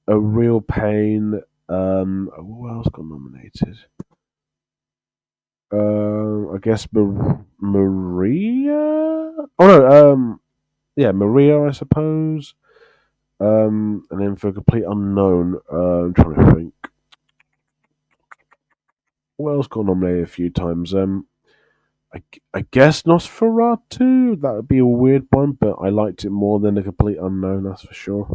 A Real Pain. What else got nominated? I guess Maria. Oh no. Yeah, Maria, I suppose. And then for a complete unknown, I'm trying to think. What else got nominated a few times? I guess Nosferatu. That would be a weird one, but I liked it more than The Complete Unknown. That's for sure.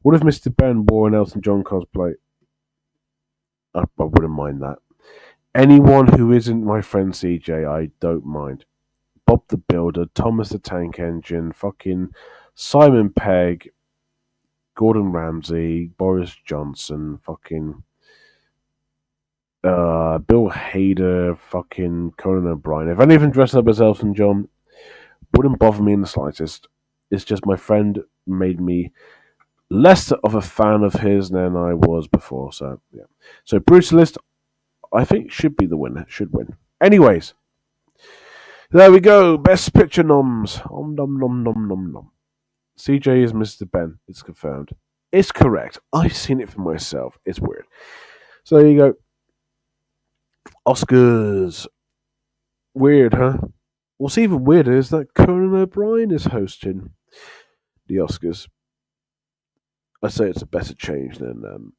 What if Mr. Ben wore an Elton John cosplay? I wouldn't mind that. Anyone who isn't my friend CJ, I don't mind. Bob the Builder, Thomas the Tank Engine, fucking Simon Pegg, Gordon Ramsay, Boris Johnson, fucking Bill Hader, fucking Conan O'Brien. If any of them dressed up as Elton John, wouldn't bother me in the slightest. It's just my friend made me less of a fan of his than I was before. So yeah. So Brutalist, I think should be the winner. Should win. Anyways, there we go. Best picture noms. Om nom nom nom nom nom. CJ is Mr. Ben. It's confirmed. It's correct. I've seen it for myself. It's weird. So there you go. Oscars. Weird, huh? What's even weirder is that Conan O'Brien is hosting the Oscars. I say it's a better change than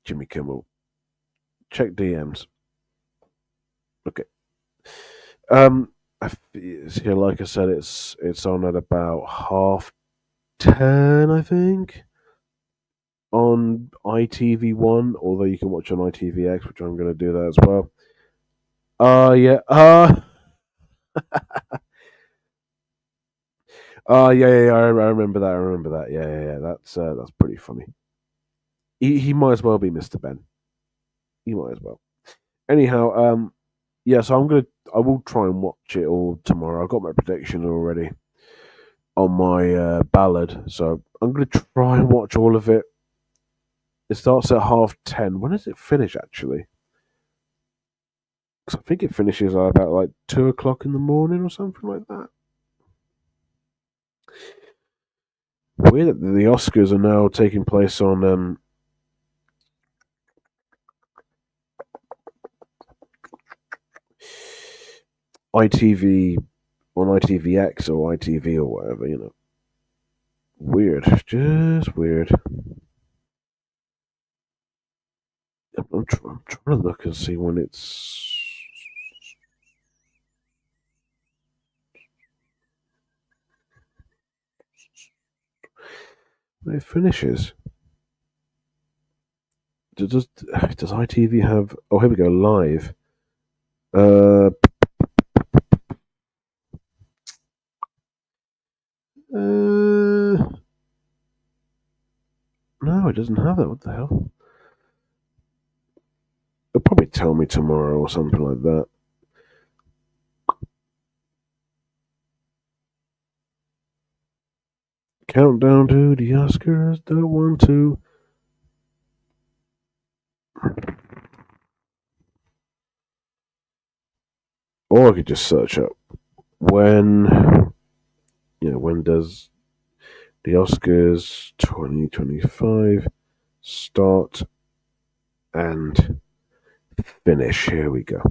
Jimmy Kimmel. Check DMs. Okay. Like I said, it's on at about 10:30, I think, on ITV1. Although you can watch on ITVX, which I'm going to do that as well. Yeah. Yeah. I remember that. I remember that. Yeah. That's pretty funny. He might as well be Mr. Ben. He might as well. Anyhow, yeah. So I will try and watch it all tomorrow. I've got my prediction already on my ballad, so I'm gonna try and watch all of it. It starts at 10:30. When does it finish actually? Because I think it finishes at about like 2 o'clock in the morning or something like that. Weird that the Oscars are now taking place on ITV, on ITVX or ITV or whatever. Weird, just weird. I'm trying to look and see when it finishes. Does ITV have? Oh, here we go. Live. Uh, no, it doesn't have that. What the hell? It'll probably tell me tomorrow or something like that. Countdown to the Oscars. Don't want to. Or I could just search up when. When does the Oscars 2025 start and finish? Here we go.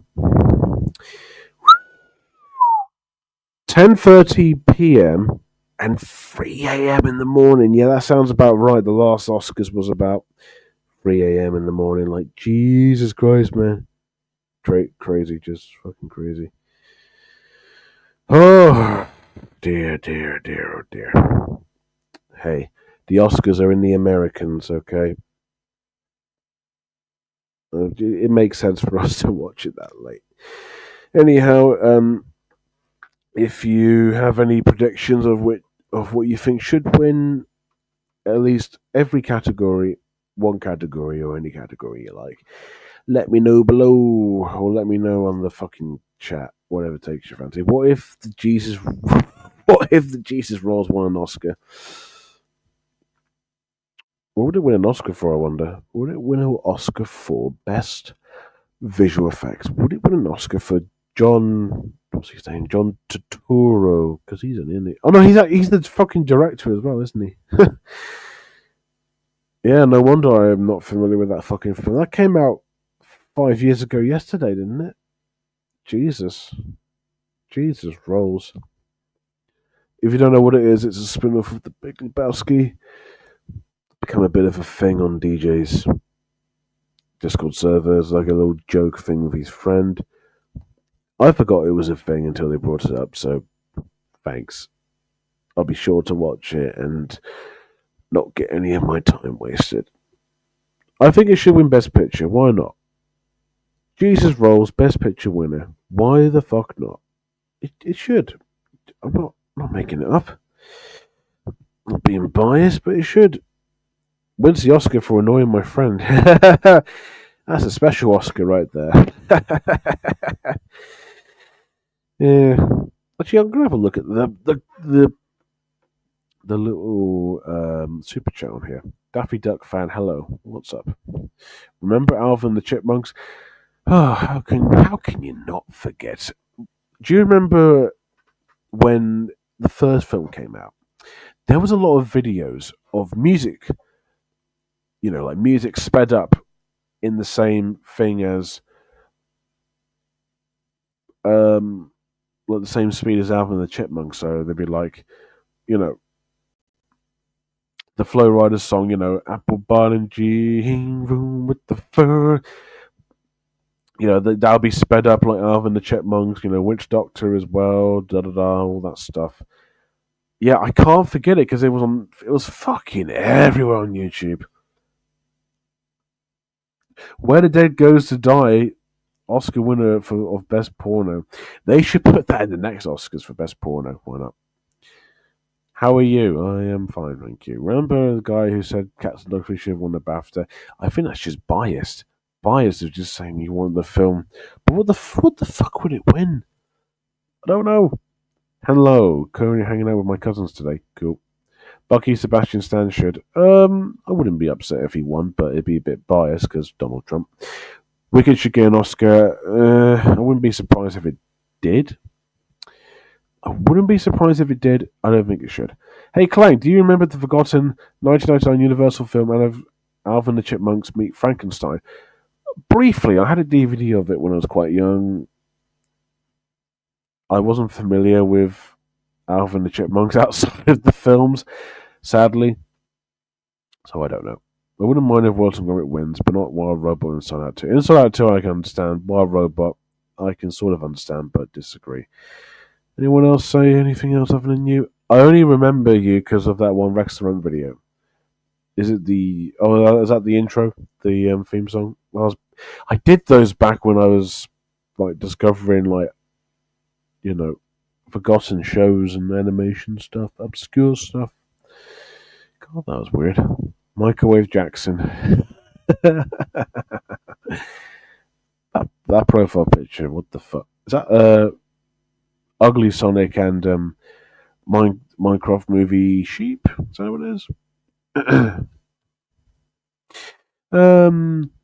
10:30 p.m. and 3 a.m. in the morning. Yeah, that sounds about right. The last Oscars was about 3 a.m. in the morning. Like, Jesus Christ, man. Crazy, just fucking crazy. Oh, dear, oh dear. Hey, the Oscars are in the Americans, okay? It makes sense for us to watch it that late. Anyhow, if you have any predictions of what you think should win, at least every category, one category or any category you like, let me know below or let me know on the fucking chat, whatever takes your fancy. What if the Jesus Rolls won an Oscar? What would it win an Oscar for, I wonder? Would it win an Oscar for best visual effects? Would it win an Oscar for John? What's his name? John Turturro, because he's an indie. Oh no, he's the fucking director as well, isn't he? Yeah, no wonder I am not familiar with that fucking film. That came out 5 years ago yesterday, didn't it? Jesus rolls. If you don't know what it is, it's a spin-off of The Big Lebowski. Become a bit of a thing on DJs. Discord servers, like a little joke thing with his friend. I forgot it was a thing until they brought it up, so thanks. I'll be sure to watch it and not get any of my time wasted. I think it should win Best Picture. Why not? Jesus Rolls Best Picture winner. Why the fuck not? It should. I'm not making it up. I'm not being biased, but it should. Wins the Oscar for annoying my friend. That's a special Oscar right there. Yeah. Actually, I'm gonna have a look at the little super chat on here. Daffy Duck fan, hello. What's up? Remember Alvin and the Chipmunks? Oh, how can you not forget? Do you remember when the first film came out? There was a lot of videos of music, like music sped up in the same thing as like the same speed as Alvin and the Chipmunks. So they'd be like, you know, the Flow Riders song, Apple Bottom Jean Room with the fur. That'll be sped up like Alvin and the Chipmunks, Witch Doctor as well, all that stuff. Yeah, I can't forget it because it was fucking everywhere on YouTube. Where the Dead Goes to Die, Oscar winner of Best Porno. They should put that in the next Oscars for Best Porno. Why not? How are you? I am fine, thank you. Remember the guy who said Cats and Dogs should have won the BAFTA? I think that's just biased. Biased of just saying you want the film. But what the fuck would it win? I don't know. Hello, currently hanging out with my cousins today. Cool. Bucky Sebastian Stan should. I wouldn't be upset if he won, but it'd be a bit biased because Donald Trump. Wicked should get an Oscar. I wouldn't be surprised if it did. I wouldn't be surprised if it did. I don't think it should. Hey, Clank, do you remember the forgotten 1999 Universal film Alvin and the Chipmunks Meet Frankenstein? Briefly, I had a DVD of it when I was quite young. I wasn't familiar with Alvin and the Chipmunks outside of the films, sadly. So I don't know. I wouldn't mind if Wallace and Gromit wins, but not Wild Robot and Inside Out 2. Inside Out 2 I can understand. Wild Robot I can sort of understand, but disagree. Anyone else say anything else other than you? I only remember you because of that one Rex the Run video. Is it is that the intro? The theme song? I did those back when I was like discovering forgotten shows and animation stuff, obscure stuff. God, that was weird. Microwave Jackson. that profile picture, what the fuck? Is that Ugly Sonic and Minecraft movie Sheep? Is that what it is?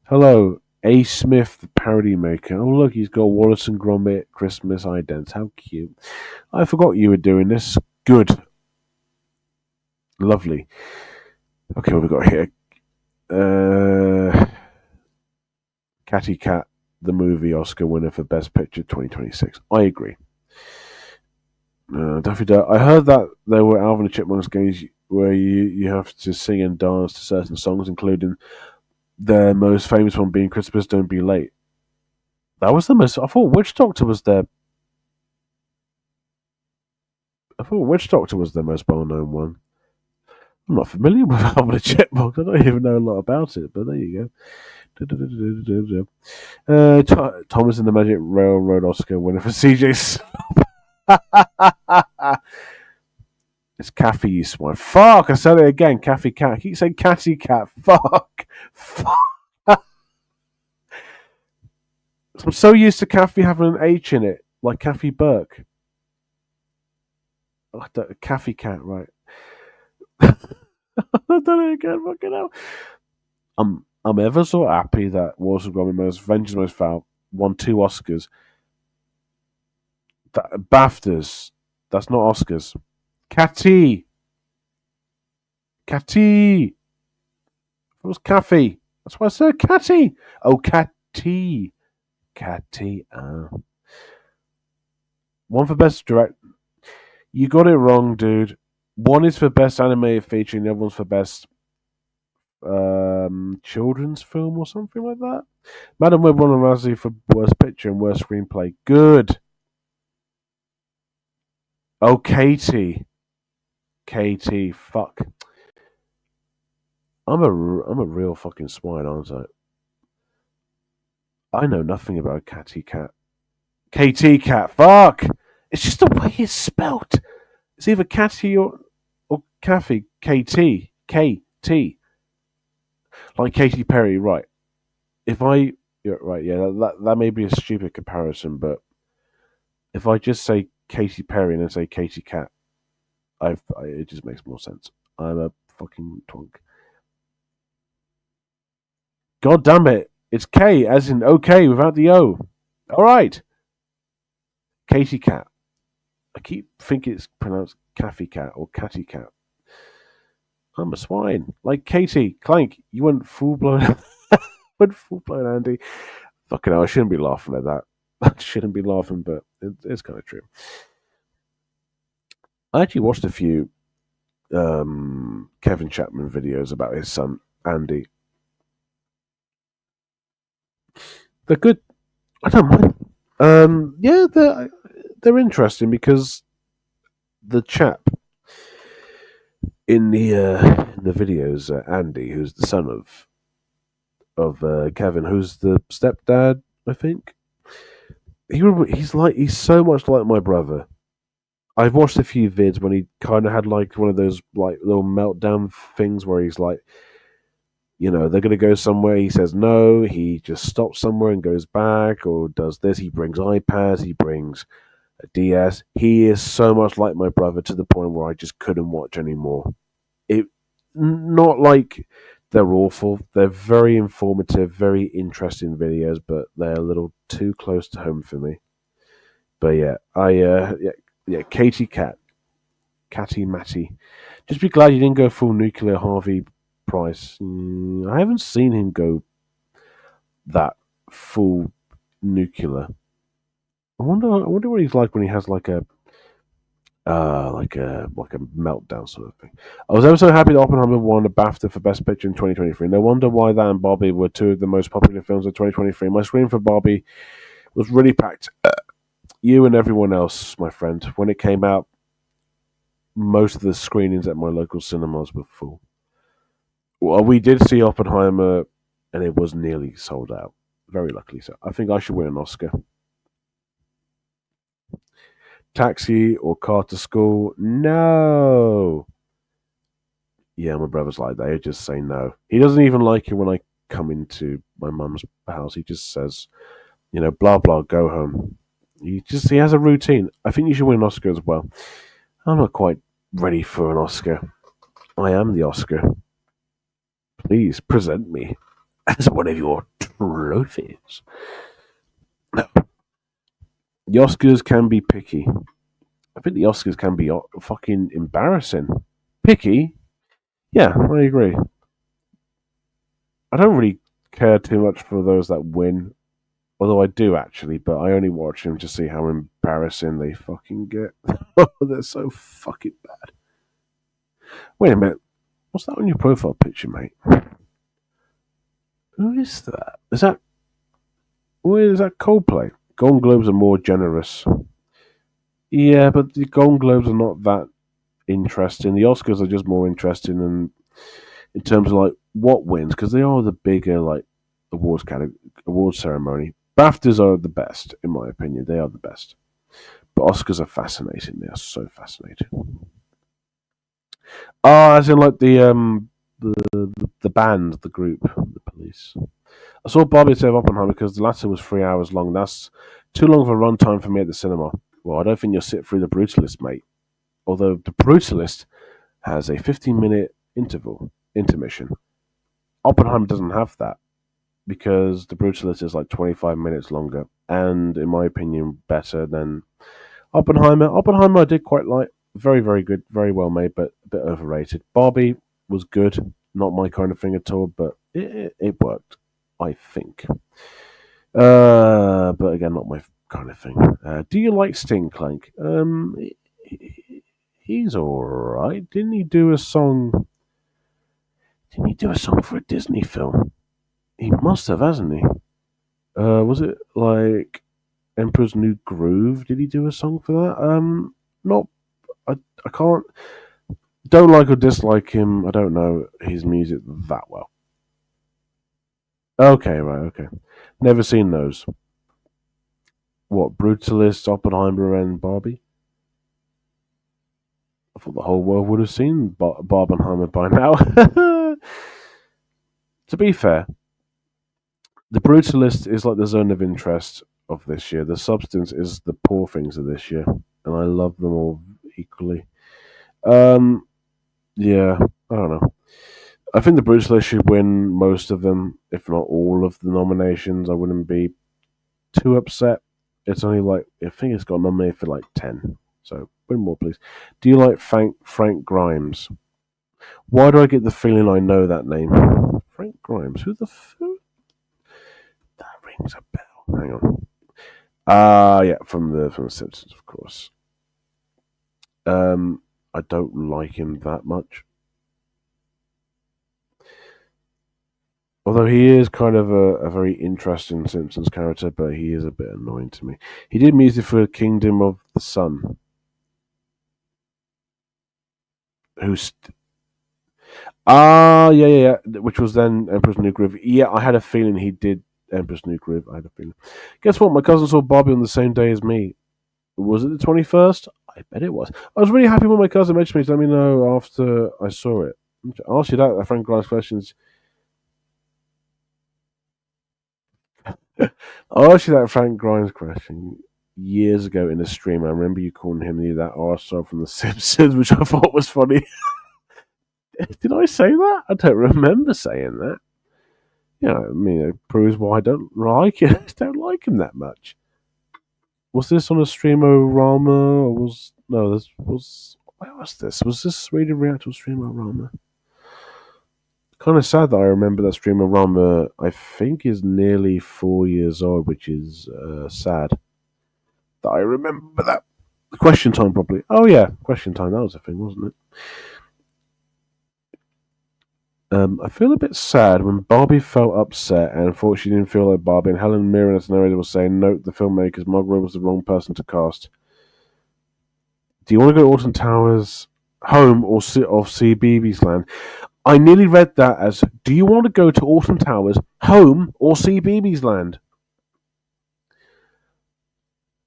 Hello. A. Smith, the parody maker. Oh, look, he's got Wallace and Gromit Christmas idents. How cute. I forgot you were doing this. Good. Lovely. Okay, what have we got here? Catty Cat, the movie Oscar winner for Best Picture 2026. I agree. Daffy Duck. I heard that there were Alvin and Chipmunks games where you have to sing and dance to certain songs, including their most famous one being Christmas Don't Be Late. That was the most... I thought Witch Doctor was their... I thought Witch Doctor was their most well-known one. I'm not familiar with Alvin and Chipmunks. I don't even know a lot about it, but there you go. Thomas and the Magic Railroad Oscar winner for CJ. It's Kathy, you swine. Fuck! I said it again. Kathy Cat. I keep saying Catty Cat. Fuck. I'm so used to Kathy having an H in it, like Kathy Burke. Kathy Cat, right? I've done it again. Fucking hell. I'm ever so happy that Wallace and Gromit Vengeance Most Foul won 2 Oscars. BAFTAs. That's not Oscars. Catty. It was Kathy. That's why I said Catty. Oh, Catty. One for Best Direct. You got it wrong, dude. One is for Best Animated Feature and the other one's for Best children's film or something like that. Madam Web won a Razzie for Worst Picture and Worst Screenplay. Good. Oh, Katie. Katie, fuck. I'm a real fucking swine, aren't I? I know nothing about Catty Cat. KT Cat, fuck! It's just the way it's spelt. It's either Catty or Kathy. KT. KT. Like Katy Perry, right. If I. Yeah, right, yeah, that may be a stupid comparison, but if I just say Katy Perry and then say Katy Cat, it just makes more sense. I'm a fucking twunk. God damn it! It's K as in okay without the O. All right, Katy Cat. I keep thinking it's pronounced Kathy Cat or Catty Cat. I'm a swine. Like Katie Clank, you went full blown, went full blown Andy. Fucking hell, I shouldn't be laughing at that. I shouldn't be laughing, but it's kind of true. I actually watched a few Kevin Chapman videos about his son Andy. They're good. I don't mind. Yeah, they're interesting because the chap in the videos, Andy, who's the son of Kevin, who's the stepdad, I think. He's so much like my brother. I've watched a few vids when he kind of had like one of those like little meltdown things where he's like, they're gonna go somewhere. He says no. He just stops somewhere and goes back, or does this. He brings iPads. He brings a DS. He is so much like my brother to the point where I just couldn't watch anymore. It not like they're awful. They're very informative, very interesting videos, but they're a little too close to home for me. But yeah, Katie Cat, Catty Matty. Just be glad you didn't go full nuclear Harvey Price. I haven't seen him go that full nuclear. I wonder what he's like when he has like a meltdown sort of thing. I was ever so happy that Oppenheimer won a BAFTA for Best Picture in 2023. No wonder why that and Barbie were two of the most popular films of 2023. My screen for Barbie was really packed. You and everyone else, my friend. When it came out, most of the screenings at my local cinemas were full. Well, we did see Oppenheimer, and it was nearly sold out. Very luckily so. I think I should win an Oscar. Taxi or Car to School? No. Yeah, my brother's like that. He just say no. He doesn't even like it when I come into my mum's house. He just says, blah blah, go home. He has a routine. I think you should win an Oscar as well. I'm not quite ready for an Oscar. I am the Oscar. Please present me as one of your trophies. No. The Oscars can be picky. I think the Oscars can be fucking embarrassing. Picky? Yeah, I agree. I don't really care too much for those that win, although I do actually, but I only watch them to see how embarrassing they fucking get. They're so fucking bad. Wait a minute. What's that on your profile picture, mate? Who is that? Where is that Coldplay? Golden Globes are more generous. Yeah, but the Golden Globes are not that interesting. The Oscars are just more interesting in terms of like what wins, because they are the bigger like award ceremony. BAFTAs are the best, in my opinion. They are the best. But Oscars are fascinating. They are so fascinating. As in like the band, the group, the Police. I saw Barbie instead of Oppenheimer because the latter was 3 hours long. That's too long of a runtime for me at the cinema. Well, I don't think you'll sit through The Brutalist, mate. Although The Brutalist has a 15-minute intermission. Oppenheimer doesn't have that because The Brutalist is like 25 minutes longer and, in my opinion, better than Oppenheimer. Oppenheimer I did quite like. Very, very good. Very well made, but a bit overrated. Barbie was good. Not my kind of thing at all, but it worked, I think. But again, not my kind of thing. Do you like Sting, Clank? He's alright. Didn't he do a song? Didn't he do a song for a Disney film? He must have, hasn't he? Was it like Emperor's New Groove? Did he do a song for that? Not. I can't. Don't like or dislike him. I don't know his music that well. Okay, right, okay. Never seen those. What, Brutalist, Oppenheimer, and Barbie? I thought the whole world would have seen Barbenheimer by now. To be fair, the Brutalist is like the zone of interest of this year. The substance is the poor things of this year, and I love them all equally. Um, yeah, I don't know. I think the Brutalist should win most of them, if not all of the nominations. I wouldn't be too upset. It's only like I think it's got nominated for like 10. So win more, please. Do you like Frank Grimes? Why do I get the feeling I know that name? Frank Grimes. Who the that rings a bell. Hang on. Yeah, from the Simpsons, of course. I don't like him that much. Although he is kind of a very interesting Simpsons character, but he is a bit annoying to me. He did music for Kingdom of the Sun, who's yeah, which was then Emperor's New Groove. Yeah, I had a feeling he did Emperor's New Groove. I had a feeling. Guess what? My cousin saw Bobby on the same day as me. Was it the 21st? I bet it was. I was really happy when my cousin mentioned me to let me know after I saw it. I'll ask you that Frank Grimes questions. I asked you that Frank Grimes question years ago in a stream. I remember you calling him that arsehole from The Simpsons, which I thought was funny. Did I say that? I don't remember saying that. Yeah, I mean, it proves why I don't like it. I don't like him that much. Was this on a Streamorama or was no? This was where was this? Was this Radio Reactor Streamorama? Kind of sad that I remember that Streamorama. I think is nearly 4 years old, which is sad that I remember that. Question time, probably. Oh yeah, question time. That was a thing, wasn't it? I feel a bit sad when Barbie felt upset and thought she didn't feel like Barbie, and Helen Mirren as the narrator was saying, "Note the filmmakers, Margot was the wrong person to cast." Do you want to go to Alton Towers home or see BB's Land? I nearly read that as, "Do you want to go to Alton Towers home or see BB's Land?"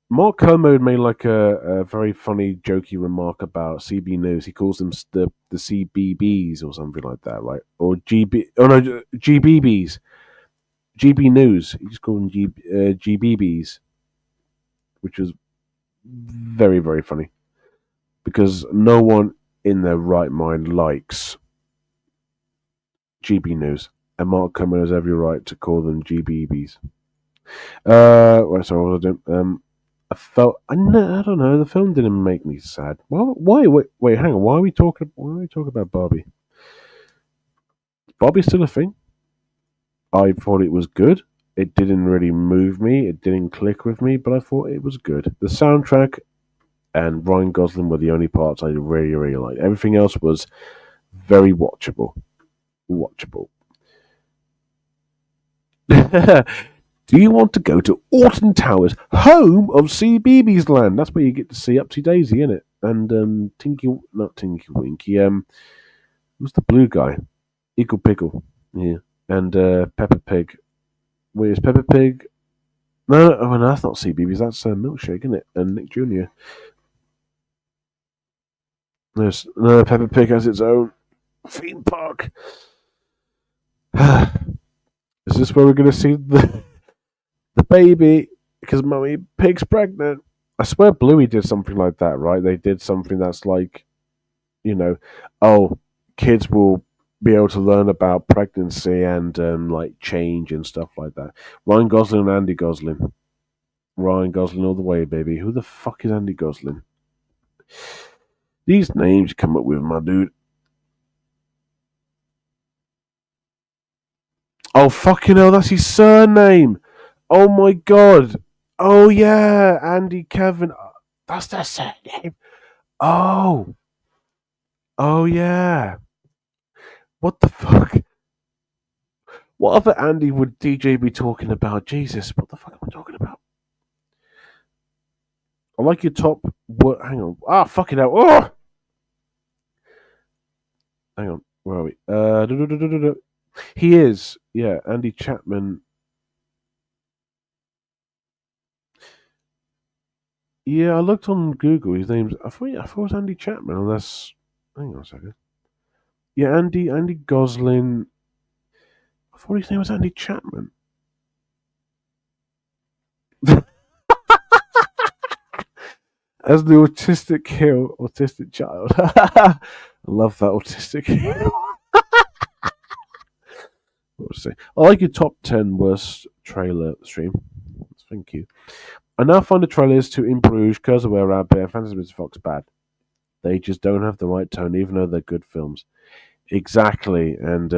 Mark Kermode made like a very funny, jokey remark about CB News. He calls them the CBBS or something like that, right? Or GB? Oh no, GBBs. GB News. He just called them GBBs, which was very very funny because no one in their right mind likes GB News, and Mark Kermode has every right to call them GBBs. Sorry, what was I doing? I felt I don't know. The film didn't make me sad. Why? Wait, hang on. Why are we talking? Why are we talking about Barbie? Barbie's still a thing. I thought it was good. It didn't really move me. It didn't click with me, but I thought it was good. The soundtrack and Ryan Gosling were the only parts I really, really liked. Everything else was very watchable. Watchable. Do you want to go to Alton Towers, home of CBeebies Land? That's where you get to see Upsy Daisy, innit? And not Tinky Winky. Who's the blue guy? Eagle Pickle. Yeah. And Peppa Pig. Wait, is Peppa Pig? No, that's not CBeebies. That's Milkshake, isn't it? And Nick Jr. No, Peppa Pig has its own theme park. Is this where we're going to see the baby? Because Mummy Pig's pregnant. I swear Bluey did something like that, right? They did something that's like, oh, kids will be able to learn about pregnancy and like change and stuff like that. Ryan Gosling and Andy Gosling. Ryan Gosling all the way, baby. Who the fuck is Andy Gosling? These names you come up with, my dude. Oh, fucking hell, that's his surname. Oh my god. Oh yeah, Andy Kevin. That's their surname. Oh. Oh yeah. What the fuck? What other Andy would DJ be talking about? Jesus, what the fuck am I talking about? I like your top. What? Hang on. Ah, fucking hell. Oh! Hang on. Where are we? He is. Yeah, Andy Chapman. Yeah, I looked on Google. His name's. I thought it was Andy Chapman, unless. Hang on a second. Yeah, Andy Goslin. I thought his name was Andy Chapman. As the autistic child. I love that autistic hero. I like your top 10 worst trailer stream. Thank you. I now find the trailers to In Bruges, Curse of Were Rabbit, and Fantasy Mr. Fox bad. They just don't have the right tone, even though they're good films. Exactly, and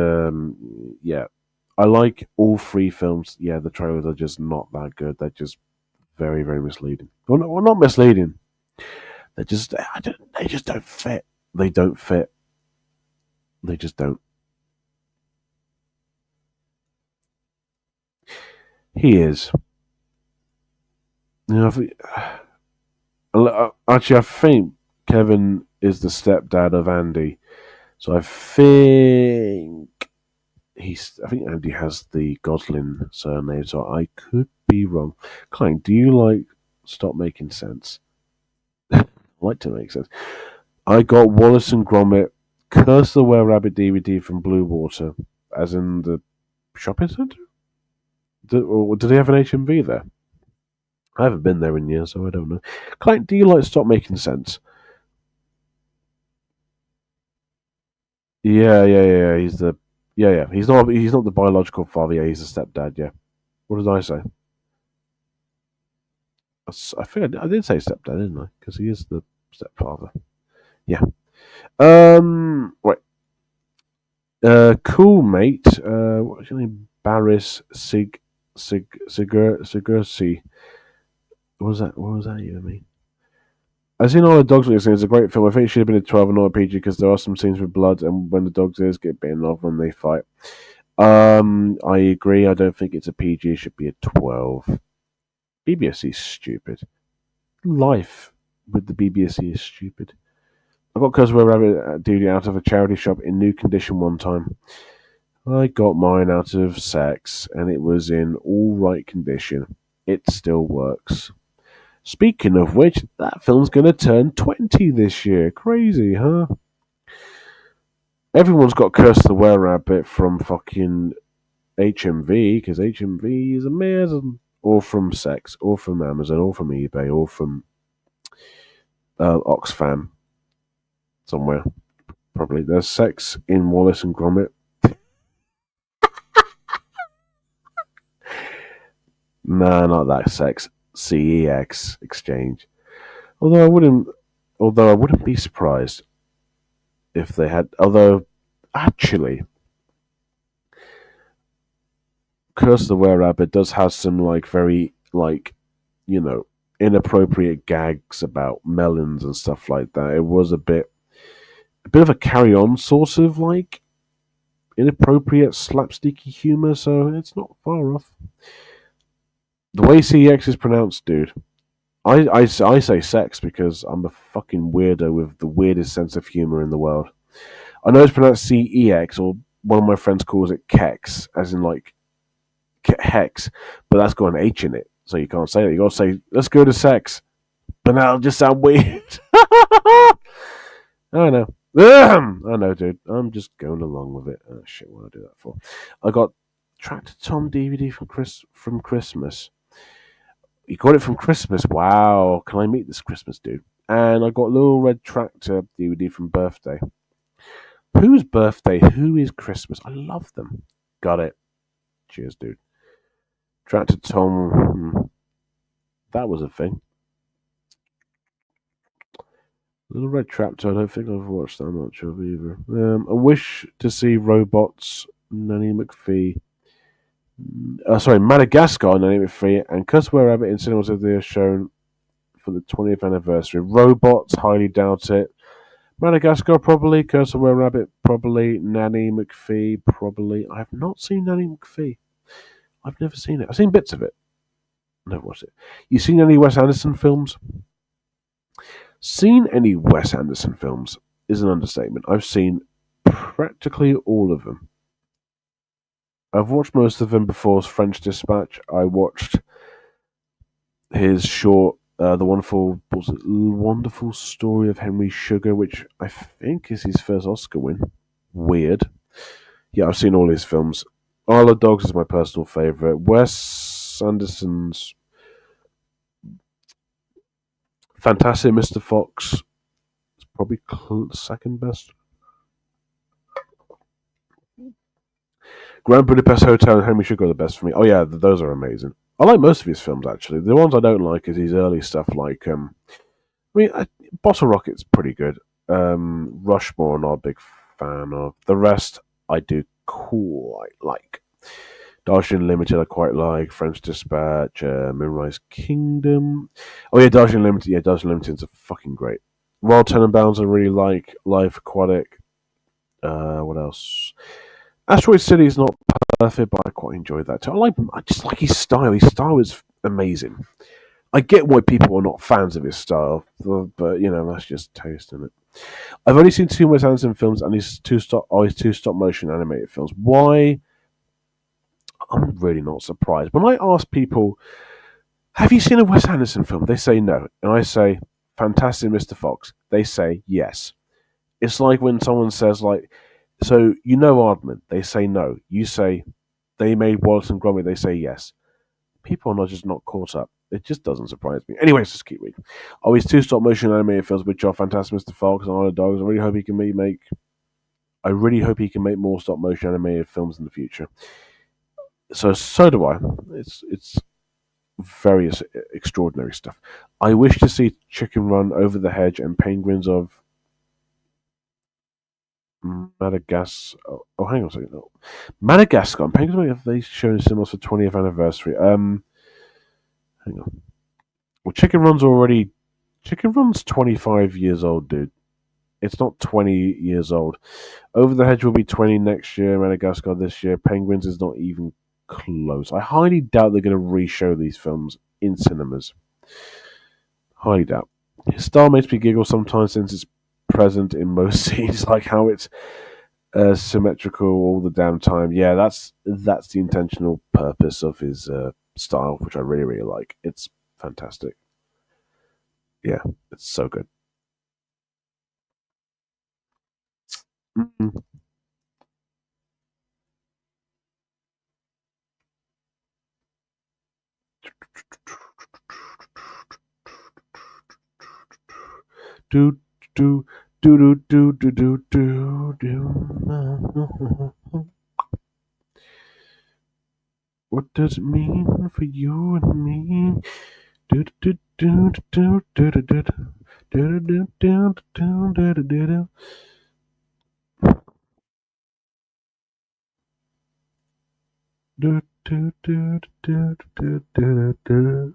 yeah, I like all three films. Yeah, the trailers are just not that good. They're just very, very misleading. Well, not misleading. They just, they just don't fit. They don't fit. They just don't. He is. You know, actually, I think Kevin is the stepdad of Andy. So I think I think Andy has the Goslin surname, so I could be wrong. Klein, do you like Stop Making Sense? Like to make sense. I got Wallace and Gromit, Curse the Were Rabbit DVD from Blue Water, as in the shopping centre? Or do they have an HMV there? I haven't been there in years, so I don't know. Klein, do you like Stop Making Sense? Yeah. He's the yeah. He's not the biological father. Yeah, he's the stepdad. Yeah. What did I say? I think I did say stepdad, didn't I? Because he is the stepfather. Yeah. Right. Cool mate. What's your name? Barris Sigursi. What was that? What was that? You mean? I've seen all the dogs listening. It's a great film. I think it should have been a 12 and not a PG because there are some scenes with blood and when the dogs ears get bitten off when they fight. I agree. I don't think it's a PG. It should be a 12. BBSC is stupid. Life with the BBSC is stupid. I got Cosmo Rabbit duty out of a charity shop in new condition one time. I got mine out of sex and it was in all right condition. It still works. Speaking of which, that film's going to turn 20 this year. Crazy, huh? Everyone's got Curse the Were Rabbit from fucking HMV because HMV is amazing. Or from Sex, or from Amazon, or from eBay, or from Oxfam somewhere. Probably there's Sex in Wallace and Gromit. Nah, not that Sex. CEX Exchange. Although I wouldn't be surprised if they had. Although, actually, Curse of the Were Rabbit does have some very you know inappropriate gags about melons and stuff like that. It was a bit of a carry on sort of inappropriate slapsticky humor, so it's not far off. The way CEX is pronounced, dude. I say sex because I'm a fucking weirdo with the weirdest sense of humor in the world. I know it's pronounced CEX, or one of my friends calls it Kex, as in hex, but that's got an H in it, so you can't say that. You got to say, let's go to sex. But now it'll just sound weird. I know. I know, dude. I'm just going along with it. Oh, shit, what did I do that for? I got Tractor Tom DVD from Christmas. You got it from Christmas. Wow. Can I meet this Christmas, dude? And I got Little Red Tractor DVD from Birthday. Whose birthday? Who is Christmas? I love them. Got it. Cheers, dude. Tractor Tom. That was a thing. Little Red Tractor, I don't think I've watched that much of either. I wish to see Robots, Nanny McPhee. Madagascar, Nanny McPhee, and Curse Were Rabbit in cinemas if they are shown for the 20th anniversary. Robots, highly doubt it. Madagascar, probably. Curse of Were Rabbit, probably. Nanny McPhee, probably. I have not seen Nanny McPhee. I've never seen it. I've seen bits of it. Never watched it. You seen any Wes Anderson films? Seen any Wes Anderson films is an understatement. I've seen practically all of them. I've watched most of them before French Dispatch. I watched his short, the wonderful story of Henry Sugar, which I think is his first Oscar win. Weird. Yeah, I've seen all his films. Isle of Dogs is my personal favorite. Wes Anderson's Fantastic Mr. Fox is probably second best. Grand Budapest Hotel and Henry Sugar are the best for me. Oh yeah, those are amazing. I like most of his films actually. The ones I don't like is his early stuff, like Bottle Rocket's pretty good. Rushmore, I'm not a big fan of. The rest I do quite like. Darjeeling Limited, I quite like. French Dispatch, Moonrise Kingdom. Oh yeah, Darjeeling Limited. Yeah, Darjeeling Limited's a fucking great. Royal Tenenbaums I really like. Life Aquatic. What else? Asteroid City is not perfect, but I quite enjoy that too. I just like his style. His style is amazing. I get why people are not fans of his style, but that's just taste in it. I've only seen two Wes Anderson films and his two stop motion animated films. Why? I'm really not surprised. When I ask people, "Have you seen a Wes Anderson film?" they say no, and I say, "Fantastic Mr. Fox." They say yes. It's like when someone says like, "So you know Aardman?" They say no. You say they made Wallace and Gromit. They say yes. People are not caught up. It just doesn't surprise me. Anyways, just keep reading. Oh, his two stop motion animated films, which are Fantastic Mr. Fox and Isle of Dogs. I really hope he can make more stop motion animated films in the future. So do I. It's various extraordinary stuff. I wish to see Chicken Run, Over the Hedge, and Penguins of Madagascar. Oh, hang on a second. No. Madagascar and Penguins have they shown cinemas for 20th anniversary? Hang on. Well, Chicken Run's 25 years old, dude. It's not 20 years old. Over the Hedge will be 20 next year. Madagascar this year. Penguins is not even close. I highly doubt they're going to re-show these films in cinemas. Highly doubt. His style makes me giggle sometimes since it's present in most scenes, like how it's symmetrical all the damn time. Yeah, that's the intentional purpose of his style, which I really really like. It's fantastic. Yeah, it's so good. Mm-hmm. Do do do do do do do do do. What does it mean for you and me? Do do do do do do do do do do do do do do. Do do do do do do do.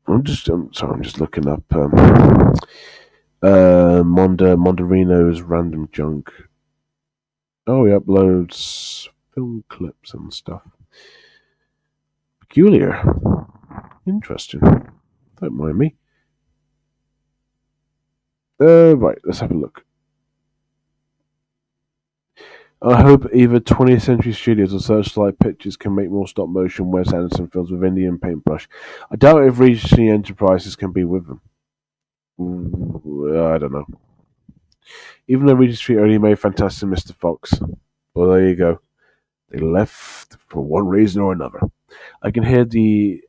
I'm just looking up Mondarino's random junk. Oh, he uploads film clips and stuff. Peculiar. Interesting. Don't mind me. Right, let's have a look. I hope either 20th Century Studios or Searchlight Pictures can make more stop motion Wes Anderson films with Indian paintbrush. I doubt if Regency Enterprises can be with them. I don't know. Even though Regency only made Fantastic Mr. Fox. Well, there you go. They left for one reason or another. I can hear it in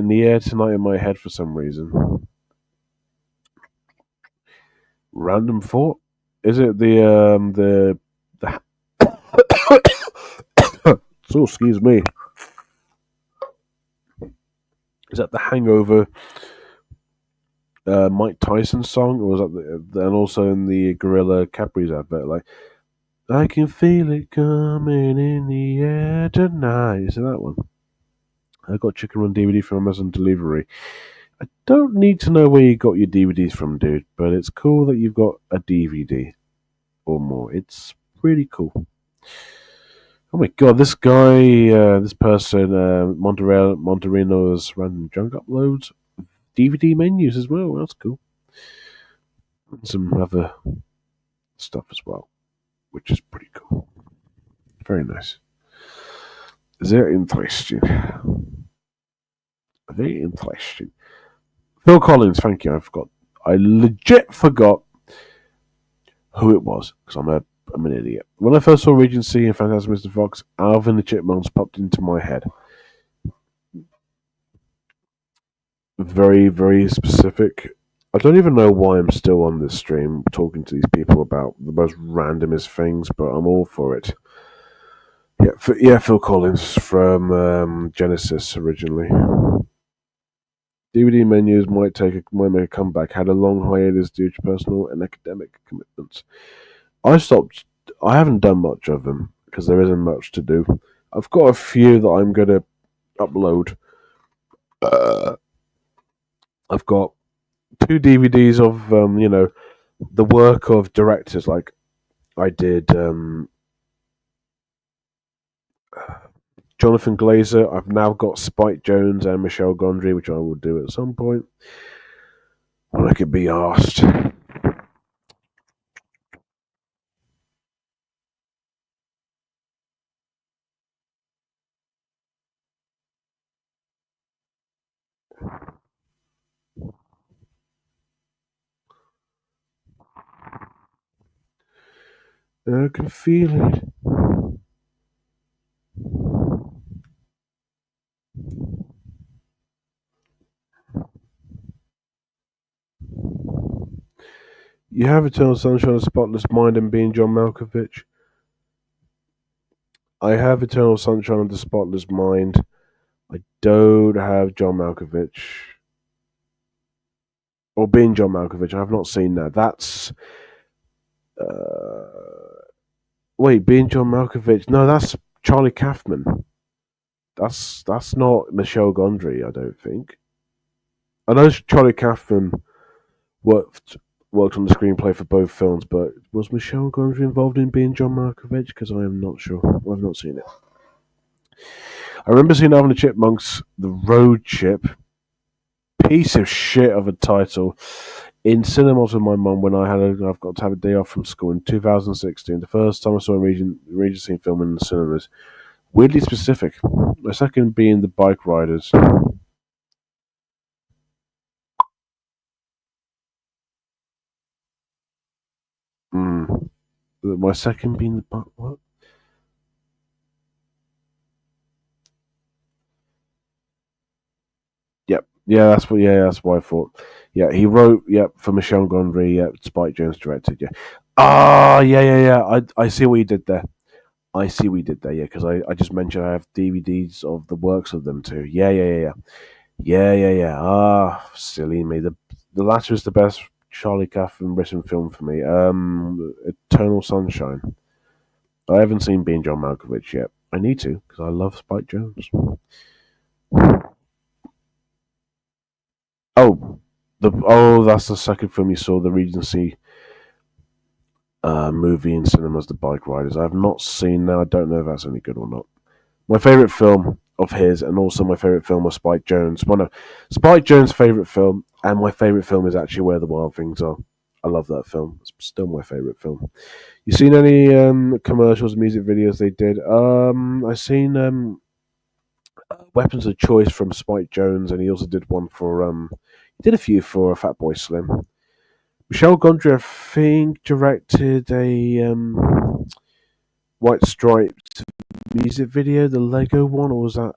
the air tonight in my head for some reason. Random thought. Is it the so excuse me. Is that the Hangover Mike Tyson song, or was that and also in the Gorilla Capri's advert? Like, I can feel it coming in the air tonight. Is it that one? I got Chicken Run DVD from Amazon Delivery. I don't need to know where you got your DVDs from, dude, but it's cool that you've got a DVD or more. It's really cool. Oh my god, this guy, this person, Monterino's random junk uploads DVD menus as well. That's cool. And some other stuff as well, which is pretty cool. Very nice. Very interesting. Very interesting. Phil Collins, thank you. I legit forgot who it was because I'm an idiot. When I first saw Regency and Fantastic Mr. Fox, Alvin the Chipmunks popped into my head. Very, very specific. I don't even know why I'm still on this stream talking to these people about the most randomest things, but I'm all for it. Yeah, Phil Collins from Genesis originally. DVD menus might make a comeback. Had a long hiatus due to personal and academic commitments. I stopped. I haven't done much of them because there isn't much to do. I've got a few that I'm gonna upload. Uh, I've got two DVDs of the work of directors. Like I did Jonathan Glazer. I've now got Spike Jonze and Michel Gondry, which I will do at some point when I could be asked. I can feel it. You have Eternal Sunshine of the Spotless Mind and being John Malkovich. I have Eternal Sunshine of the Spotless Mind. I don't have John Malkovich. Or being John Malkovich. I have not seen that. That's. Wait, being John Malkovich. No, that's Charlie Kaufman. That's not Michel Gondry, I don't think. I know Charlie Kaufman worked on the screenplay for both films, but was Michel Gondry involved in being John Malkovich? Because I am not sure. I've not seen it. I remember seeing Alvin and the Chipmunks, The Road Chip, piece of shit of a title, in cinemas with my mum when I've got to have a day off from school in 2016. The first time I saw a Regency film in the cinemas. Weirdly specific. My second being The Bike Riders. My second being the what? Yep. That's what I thought. Yeah, he wrote. Yep, for Michel Gondry. Yep, Spike Jonze directed. Yeah. Ah, yeah. I see what you did there. I see what you did there. Yeah, because I just mentioned I have DVDs of the works of them too. Yeah. Ah, silly me. The latter is the best Charlie Kaufman written film for me. Eternal Sunshine. I haven't seen Being John Malkovich yet. I need to because I love Spike Jonze. Oh, that's the second film you saw, the Regency movie in cinemas, The Bike Riders. I have not seen that. I don't know if that's any good or not. My favorite film of his, and also my favorite film of Spike Jonze. One of Spike Jonze's favorite film, and my favorite film is actually Where the Wild Things Are. I love that film. It's still my favorite film. You seen any commercials, music videos they did? I seen Weapons of Choice from Spike Jonze, and he also did one for he did a few for Fatboy Slim. Michel Gondry, I think, directed a White Stripes music video, the Lego one, or was that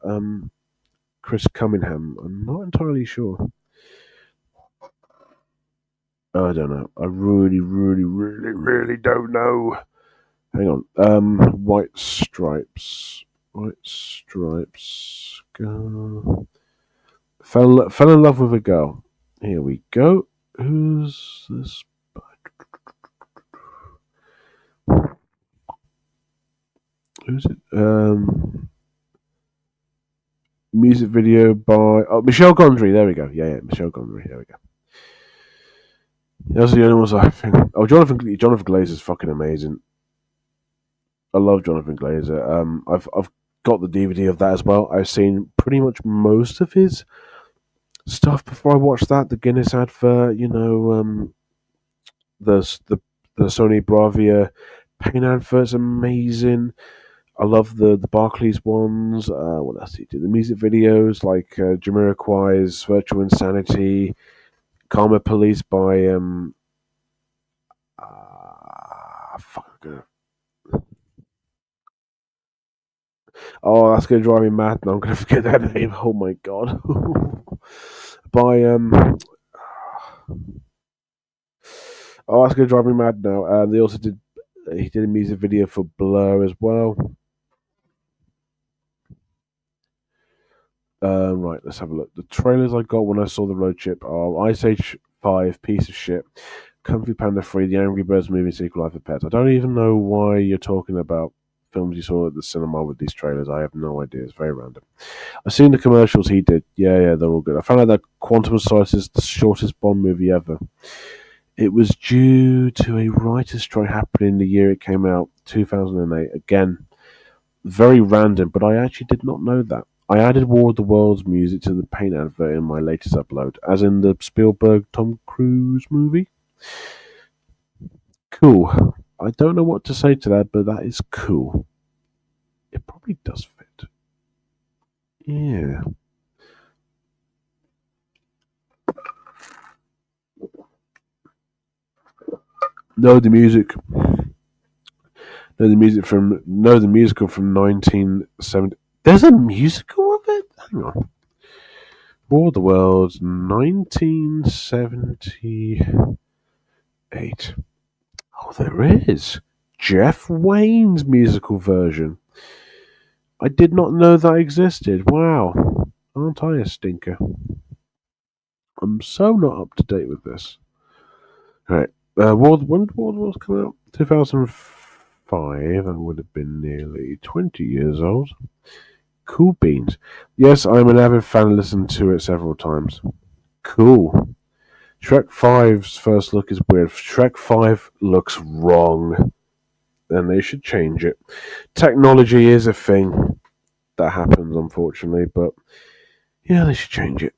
Chris Cunningham? I'm not entirely sure. I don't know. I really don't know. Hang on. White Stripes. White Stripes. Go. Fell in love with a girl. Here we go. Who's this? Who's it? Music video by Michelle Gondry. There we go. Yeah, Michelle Gondry. There we go. Those are the only ones I think. Oh, Jonathan Glazer is fucking amazing. I love Jonathan Glazer. I've got the DVD of that as well. I've seen pretty much most of his stuff before I watched that. The Guinness advert, the the the Sony Bravia paint advert's amazing. I love the Barclays ones. What else did he do? The music videos like Jamiroquai's Virtual Insanity, Karma Police by fuck. Oh, that's gonna drive me mad. Now I'm gonna forget that name. Oh my god. by oh, that's gonna drive me mad now. They also did. He did a music video for Blur as well. Right, let's have a look. The trailers I got when I saw the road trip are Ice Age 5, Piece of Shit, Kung Fu Panda 3, The Angry Birds movie sequel, Life of Pets. I don't even know why you're talking about films you saw at the cinema with these trailers. I have no idea. It's very random. I've seen the commercials he did. Yeah, they're all good. I found out that Quantum of Solace is the shortest Bond movie ever. It was due to a writer's strike happening the year it came out, 2008. Again, very random, but I actually did not know that. I added War of the Worlds music to the paint advert in my latest upload, as in the Spielberg Tom Cruise movie. Cool. I don't know what to say to that, but that is cool. It probably does fit. Yeah. No, the music. No, the musical from 1970. There's a musical of it. Hang on. War of the Worlds, 1978. Oh, there is. Jeff Wayne's musical version. I did not know that existed. Wow. Aren't I a stinker? I'm so not up to date with this. Alright. When did War of the Worlds come out? 2005. I would have been nearly 20 years old. Cool beans. Yes, I'm an avid fan. Listened to it several times. Cool. Shrek 5's first look is weird. Shrek 5 looks wrong. And they should change it. Technology is a thing that happens, unfortunately, but yeah, they should change it.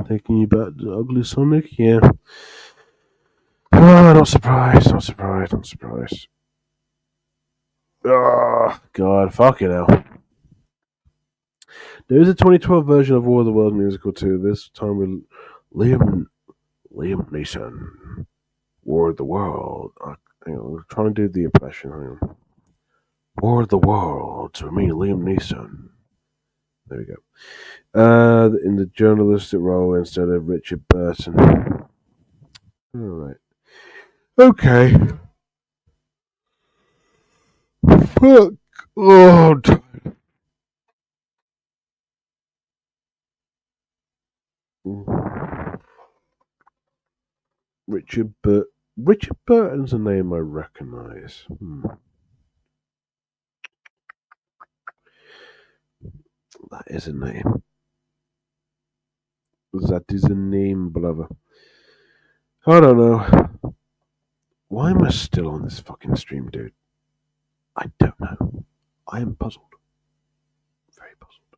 Taking you back to Ugly Sonic, yeah. Oh, not surprised, not surprised, not surprised. Oh, God, fucking hell. There is a 2012 version of War of the Worlds musical too. This time with Liam Neeson. War of the World. Hang on, I'm trying to do the impression. Hang on. War of the Worlds. I mean Liam Neeson. There we go. In the journalistic role instead of Richard Burton. All right. Okay. Fuck. Oh, Richard Burton's a name I recognise. That is a name. That is a name, brother. I don't know. Why am I still on this fucking stream, dude? I don't know. I am puzzled. Very puzzled.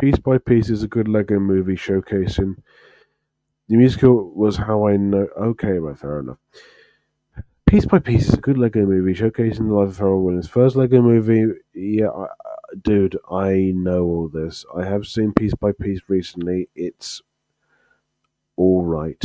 Piece by Piece is a good Lego movie showcasing. The musical was how I know. Okay, right, fair enough. Piece by Piece is a good Lego movie showcasing the life of Pharrell Williams. First Lego movie, yeah, dude, I know all this. I have seen Piece by Piece recently. It's all right.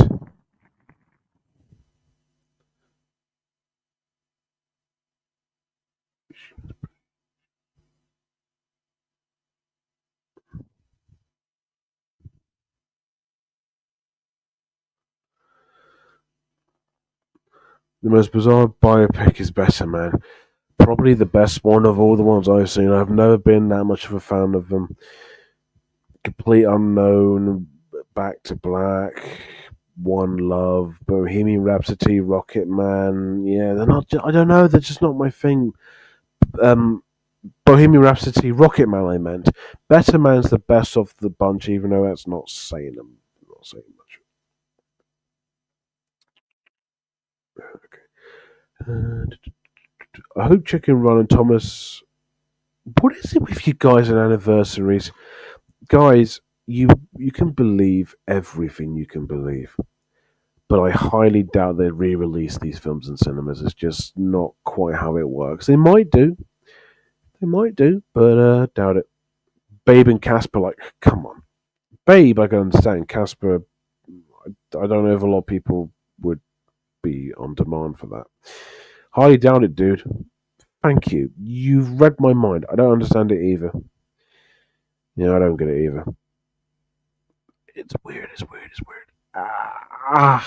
The most bizarre biopic is Better Man. Probably the best one of all the ones I've seen. I've never been that much of a fan of them. Complete Unknown, Back to Black, One Love, Bohemian Rhapsody, Rocket Man. Yeah, they're not. I don't know. They're just not my thing. Um, Bohemian Rhapsody, Rocket Man. I meant Better Man's the best of the bunch, even though that's not saying them. Not saying much. Okay. I hope Chicken Run and Thomas. What is it with you guys and anniversaries, guys? You can believe everything you can believe, but I highly doubt they re-release these films in cinemas. It's just not quite how it works. They might do, but doubt it. Babe and Casper, like, come on, Babe. I can understand. Casper, I don't know if a lot of people would be on demand for that. Highly doubt it, dude. Thank you. You've read my mind. I don't understand it either. Yeah, I don't get it either. It's weird. It's weird. It's weird. I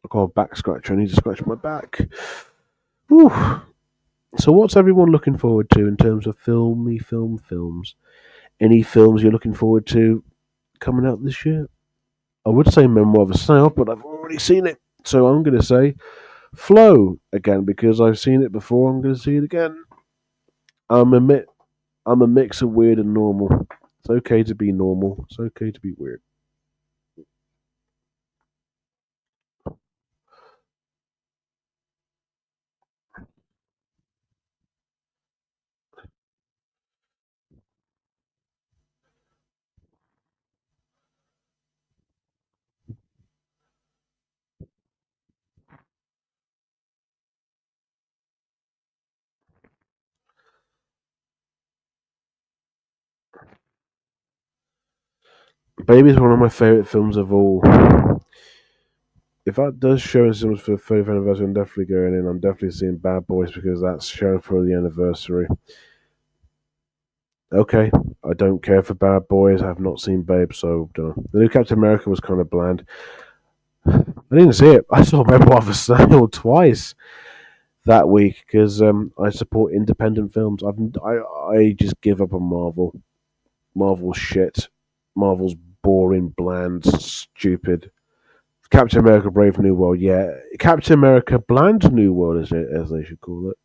got a back scratcher. I need to scratch my back. Whew. So, what's everyone looking forward to in terms of films? Any films you're looking forward to coming out this year? I would say Memoir of a Snail, but I've already seen it. So I'm going to say Flow again because I've seen it before. I'm going to see it again. I'm a mi- I'm a mix of weird and normal. It's okay to be normal. It's okay to be weird. Baby is one of my favorite films of all. If that does show in cinemas for the 30th anniversary, I'm definitely going in. I'm definitely seeing Bad Boys because that's shown for the anniversary. Okay, I don't care for Bad Boys. I have not seen Babe, so don't know. The new Captain America was kind of bland. I didn't see it. I saw Memoir of a Snail twice that week because I support independent films. I just give up on Marvel. Marvel's shit. Marvel's boring, bland, stupid. Captain America: Brave New World, yeah. Captain America: Bland New World, as they should call it,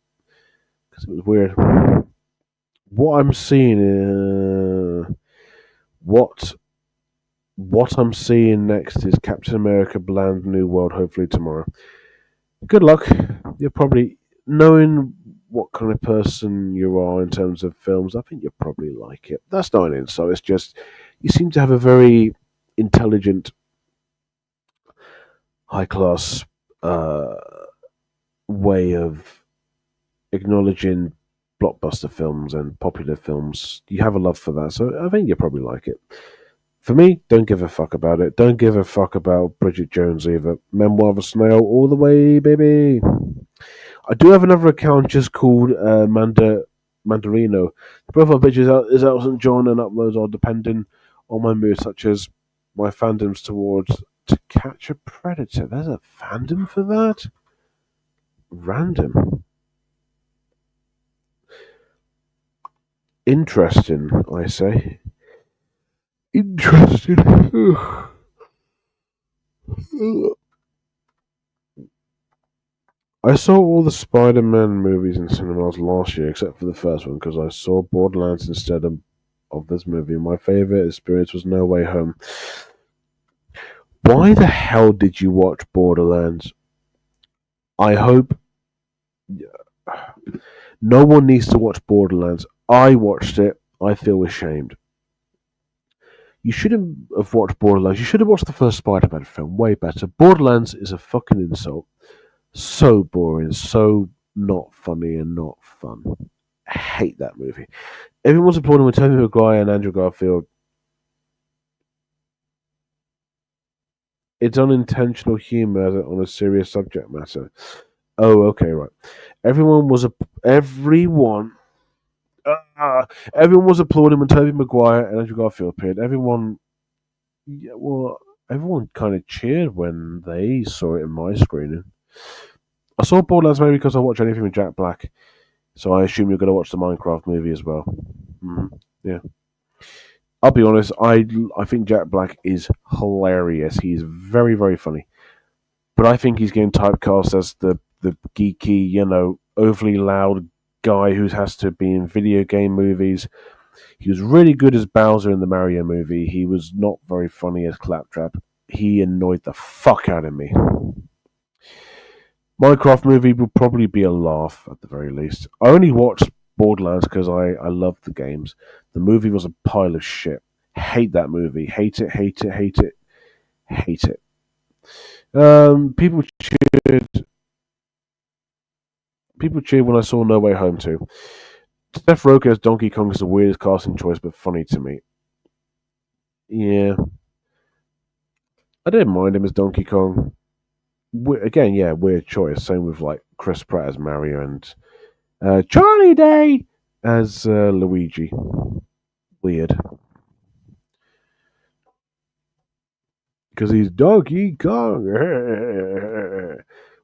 because it was weird. What I'm seeing, what what I'm seeing next is Captain America: Bland New World. Hopefully tomorrow. Good luck. You're probably knowing what kind of person you are in terms of films. I think you'll probably like it. That's not an insult. It's just you seem to have a very intelligent, high class uh, way of acknowledging blockbuster films and popular films. You have a love for that, so I think you probably like it. For me, don't give a fuck about it. Don't give a fuck about Bridget Jones either. Memoir of a Snail all the way, baby. I do have another account just called Mandarino. The profile picture is Elton John and uploads are depending on my mood, such as my fandoms towards To Catch a Predator. There's a fandom for that? Random. Interesting, I say. Interesting. I saw all the Spider-Man movies in cinemas last year, except for the first one, because I saw Borderlands instead of this movie. My favorite experience was No Way Home. Why the hell did you watch Borderlands? I hope no one needs to watch Borderlands. I watched it. I feel ashamed. You shouldn't have watched Borderlands. You should have watched the first Spider-Man film. Way better. Borderlands is a fucking insult. So boring. So not funny and not fun. I hate that movie. Everyone's applauding when Tobey Maguire and Andrew Garfield. It's unintentional humor on a serious subject matter. Oh, okay, right. Everyone was a everyone. Everyone was applauding when Tobey Maguire and Andrew Garfield appeared. Yeah, well, everyone kind of cheered when they saw it in my screening. I saw Borderlands maybe because I watch anything with Jack Black, so I assume you're going to watch the Minecraft movie as well. Yeah, I'll be honest. I think Jack Black is hilarious. He's very very funny, but I think he's getting typecast as the geeky, overly loud guy who has to be in video game movies. He was really good as Bowser in the Mario movie. He was not very funny as Claptrap. He annoyed the fuck out of me. Minecraft movie will probably be a laugh at the very least. I only watched Borderlands because I loved the games. The movie was a pile of shit. Hate that movie. Hate it, hate it, hate it, hate it. People cheered. People cheered when I saw No Way Home too. Seth Rogen as Donkey Kong is the weirdest casting choice, but funny to me. Yeah, I didn't mind him as Donkey Kong. Again, yeah, weird choice. Same with like Chris Pratt as Mario and Charlie Day as Luigi. Weird because he's Donkey Kong.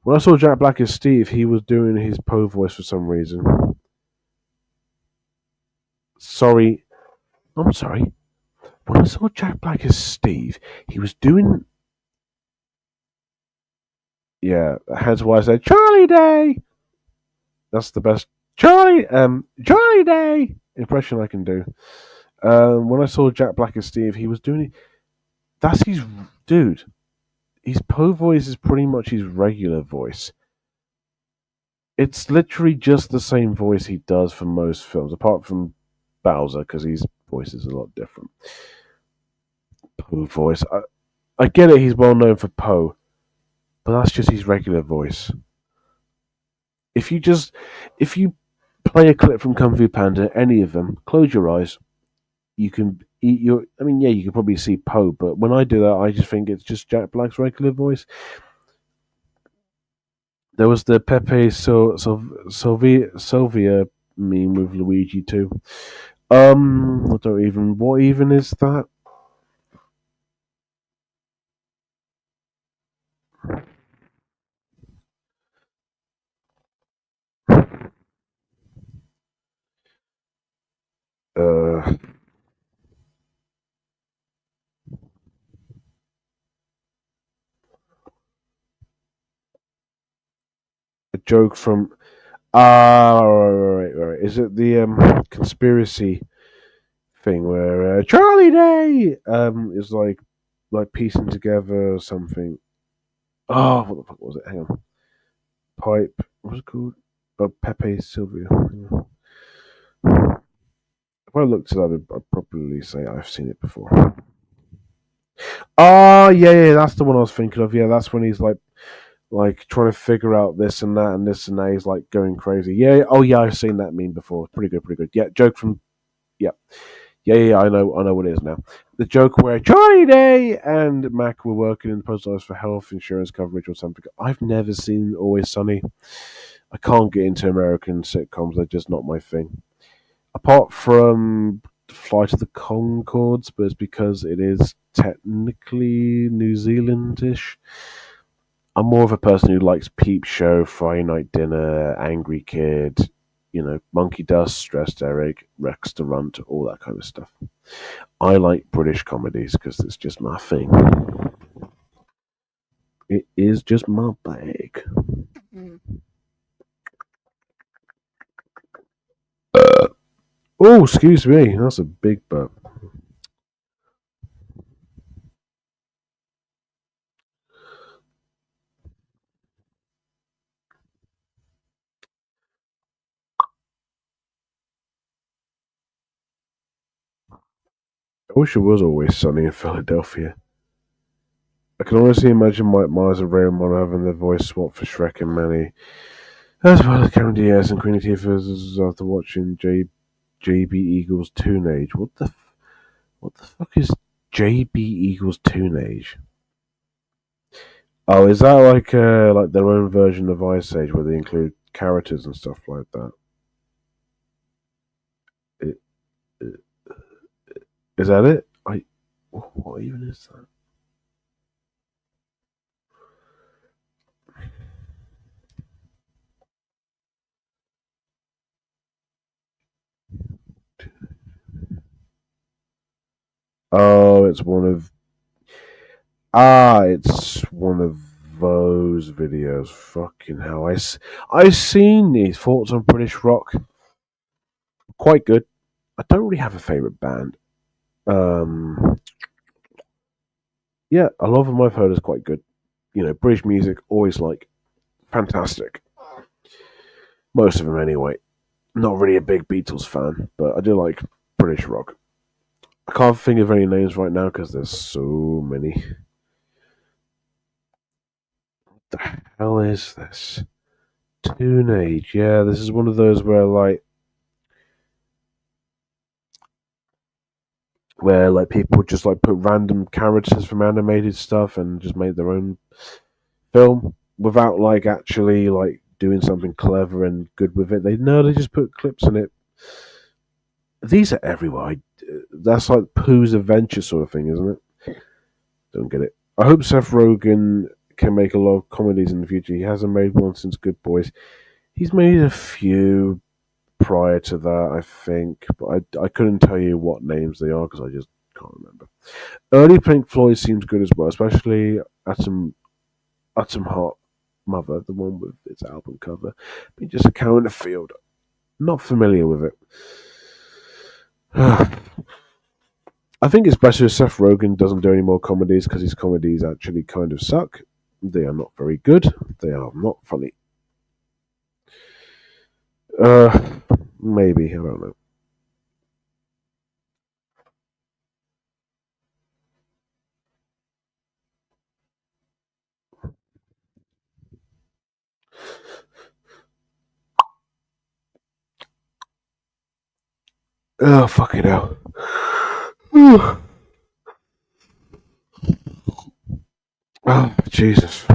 When I saw Jack Black as Steve, he was doing his Poe voice for some reason. Sorry, I'm sorry. When I saw Jack Black as Steve, he was doing. Yeah, hence why I said Charlie Day. That's the best Charlie Day impression I can do. When I saw Jack Black as Steve, he was doing it. That's his dude. His Poe voice is pretty much his regular voice. It's literally just the same voice he does for most films, apart from Bowser, because his voice is a lot different. Poe voice. I get it, he's well known for Poe, but that's just his regular voice. If you play a clip from Kung Fu Panda, any of them, close your eyes, you can eat your. I mean, yeah, you can probably see Poe, but when I do that, I just think it's just Jack Black's regular voice. There was the Pepe Sylvia meme with Luigi too. I don't even. What even is that? Uh, a joke from. Right. Is it the conspiracy thing where Charlie Day is like piecing together something? Oh, what the fuck was it? Hang on. Pipe. What's it called? Oh, Pepe Sylvia. If I looked it up, I'd probably say I've seen it before. Oh, yeah, that's the one I was thinking of. Yeah, that's when he's like trying to figure out this and that and this and that. He's like going crazy. Yeah, oh yeah, I've seen that meme before. Pretty good, pretty good. Yeah, joke from yeah, yeah. I know what it is now. The joke where Charlie Day and Mac were working in the post office for health insurance coverage or something. I've never seen Always Sunny. I can't get into American sitcoms. They're just not my thing. Apart from Flight of the Concords, but it's because it is technically New Zealandish. I'm more of a person who likes Peep Show, Friday Night Dinner, Angry Kid, Monkey Dust, Stressed Eric, Rex the Runt, all that kind of stuff. I like British comedies because it's just my thing. It is just my bag. Oh, excuse me. That's a big burp. I wish it was always sunny in Philadelphia. I can honestly imagine Mike Myers and Raymond having their voice swapped for Shrek and Manny, as well as Cameron Diaz and Queen Latifah after watching JB Eagles Toonage. What the fuck is JB Eagles Toonage? Oh, is that like their own version of Ice Age where they include characters and stuff like that? It, it, is that it? What even is that? Oh, it's one of those videos. Fucking hell! I seen these thoughts on British rock. Quite good. I don't really have a favorite band. Um, yeah, a lot of them I've heard is quite good. You know, British music always like fantastic. Most of them anyway. Not really a big Beatles fan, but I do like British rock. I can't think of any names right now because there's so many. What the hell is this? Toonage. Yeah, this is one of those where people just like put random characters from animated stuff and just make their own film without like actually like doing something clever and good with it. They just put clips in it. These are everywhere. That's like Pooh's Adventure sort of thing, isn't it? Don't get it. I hope Seth Rogen can make a lot of comedies in the future. He hasn't made one since Good Boys. He's made a few prior to that, I think, but I couldn't tell you what names they are because I just can't remember. Early Pink Floyd seems good as well, especially Atom Heart Mother, the one with its album cover. Being just a cow in a field. Not familiar with it. I think it's better if Seth Rogen doesn't do any more comedies because his comedies actually kind of suck. They are not very good. They are not funny. Uh, Maybe, I don't know. Oh, fucking hell. Oh, Jesus.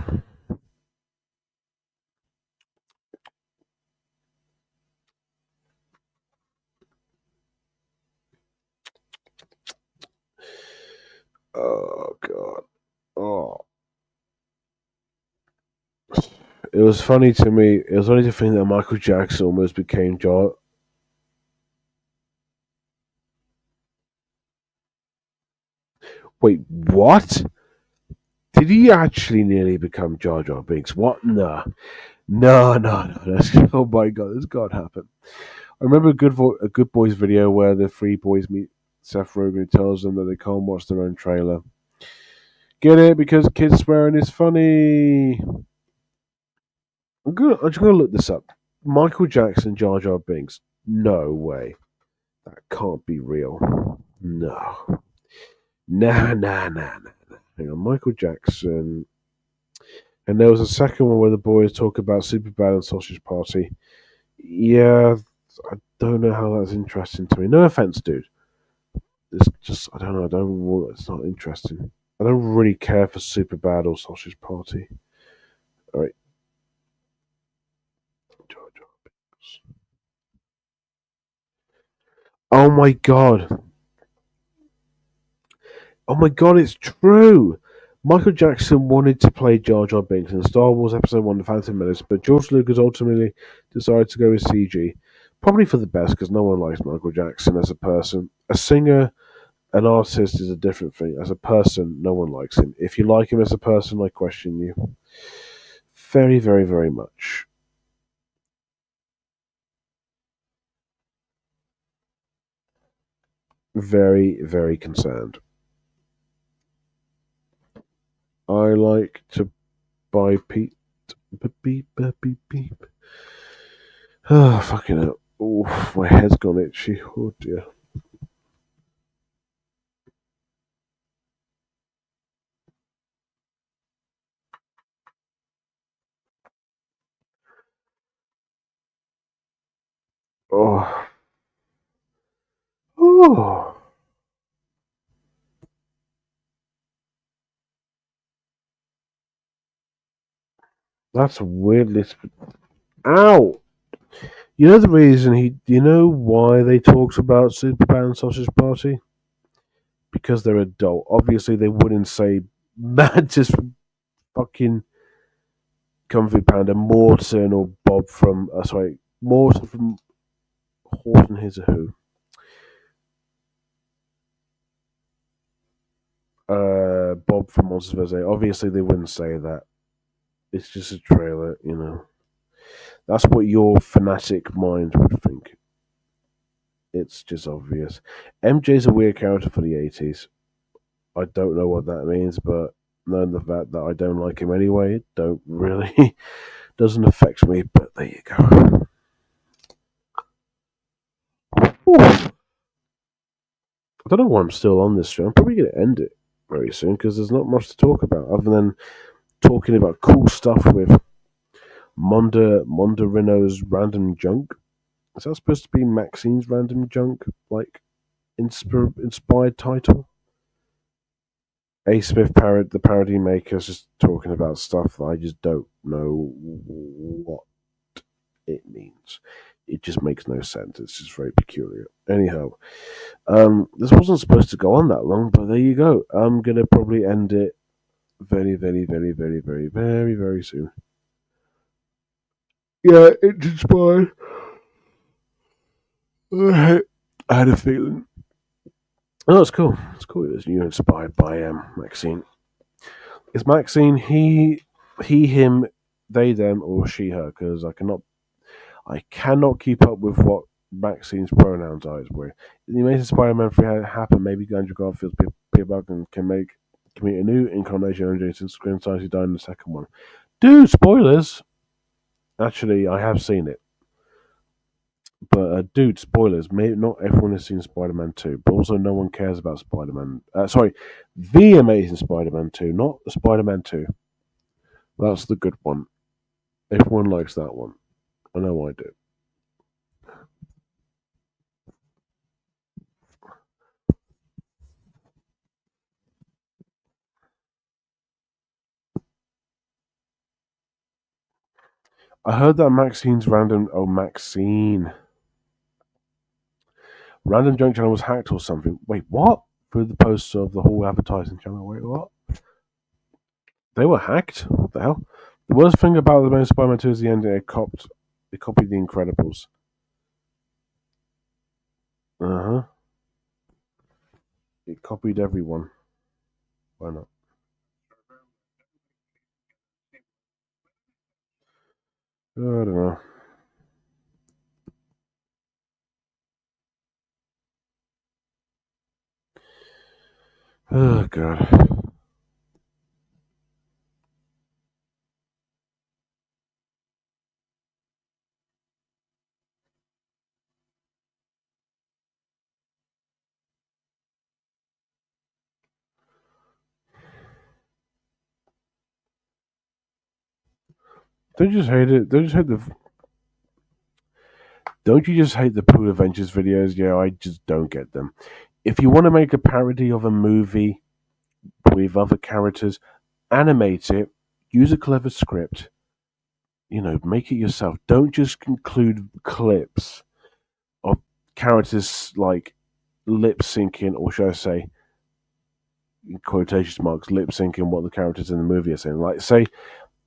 Oh, God. Oh. It was funny to me. It was funny to think that Michael Jackson almost became Jar. Wait, what? Did he actually nearly become Jar Jar Binks? What? No. No, no, no. Oh my God, this can't happen. I remember a Good Boys video where the three boys meet Seth Rogen and tells them that they can't watch their own trailer. Get it? Because kids swearing is funny. I'm just gonna look this up. Michael Jackson, Jar Jar Binks. No way. That can't be real. No. Nah, nah, nah, nah. Hang on, Michael Jackson. And there was a second one where the boys talk about Superbad and Sausage Party. Yeah, I don't know how that's interesting to me. No offense, dude. It's just I don't know. I don't. It's not interesting. I don't really care for Superbad or Sausage Party. All right. Oh my god. Oh my god, it's true. Michael Jackson wanted to play Jar Jar Binks in Star Wars Episode 1 The Phantom Menace, but George Lucas ultimately decided to go with CG. Probably for the best because no one likes Michael Jackson as a person. A singer, an artist is a different thing. As a person, no one likes him. If you like him as a person, I question you. Very, very, very much. Very, very concerned. I like to buy Pete. Beep, beep, beep, beep. Oh, fucking hell. Oh, my head's gone itchy. Oh, dear. Oh, oh, that's weirdly. Ow! You know the reason he. You know why they talked about Superman Sausage Party? Because they're adult. Obviously, they wouldn't say just fucking Kung Fu Panda, Morton or Bob from. Sorry, Morton from Horton Hears a Who. Bob from Monsters vs. Obviously, they wouldn't say that. It's just a trailer, you know. That's what your fanatic mind would think. It's just obvious. MJ's a weird character for the 80s. I don't know what that means, but knowing the fact that I don't like him anyway, it don't really doesn't affect me. But there you go. Ooh, I don't know why I'm still on this show. I'm probably going to end it very soon because there's not much to talk about other than talking about cool stuff with Mondarino's random junk. Is that supposed to be Maxine's random junk? Like inspired title? A. Smith parrot, the parody makers, just talking about stuff that I just don't know what it means. It just makes no sense. It's just very peculiar. Anyhow, this wasn't supposed to go on that long, but there you go. I'm gonna probably end it very, very, very, very, very, very, very soon. Yeah, it's inspired. I had a feeling. Oh, it's cool. It's cool. You're inspired by Maxine. Is Maxine he, him, they, them, or she, her? Because I cannot keep up with what Maxine's pronouns are. It's weird. In the Amazing Spider-Man 3 had happened, maybe Andrew Garfield's Peter Parker can meet a new incarnation of MJ since Gwen Stacy died in the second one. Dude, spoilers. Actually, I have seen it. But dude, spoilers. Maybe not everyone has seen Spider-Man 2, but also no one cares about Spider-Man. Sorry, the Amazing Spider-Man 2, not the Spider-Man 2. That's the good one. Everyone likes that one. I know I do. I heard that Maxine's random. Oh, Maxine. Random junk channel was hacked or something. Wait, what? Through the posts of the whole advertising channel. Wait, what? They were hacked? What the hell? The worst thing about the main Spider-Man 2 is the ending. It copied The Incredibles. Uh huh. It copied everyone. Why not? I don't know. Oh god. Don't you just hate it? Don't you just hate the Pooh Adventures videos? Yeah, I just don't get them. If you want to make a parody of a movie with other characters, animate it, use a clever script, make it yourself. Don't just include clips of characters like lip syncing, or should I say, in quotation marks, lip syncing what the characters in the movie are saying. Like, say,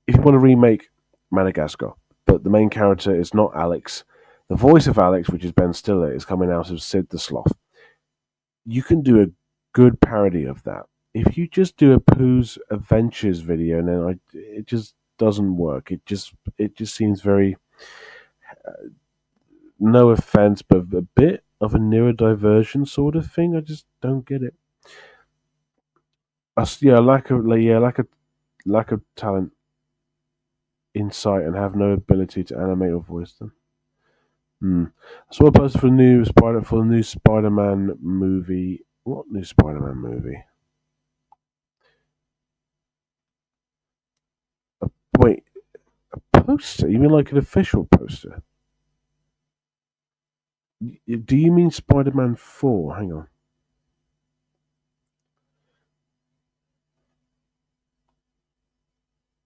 if you want to remake Madagascar, but the main character is not Alex, the voice of Alex, which is Ben Stiller, is coming out of Sid the Sloth. You can do a good parody of that. If you just do a Pooh's Adventures video, and then it just doesn't work. It just seems very, no offense, but a bit of a neurodiversion sort of thing. I just don't get it. Yeah, lack of talent, insight, and have no ability to animate or voice them. Hmm. So I posted for the new Spider-Man movie. What new Spider-Man movie? Wait, a poster? You mean like an official poster? Do you mean Spider-Man 4? Hang on.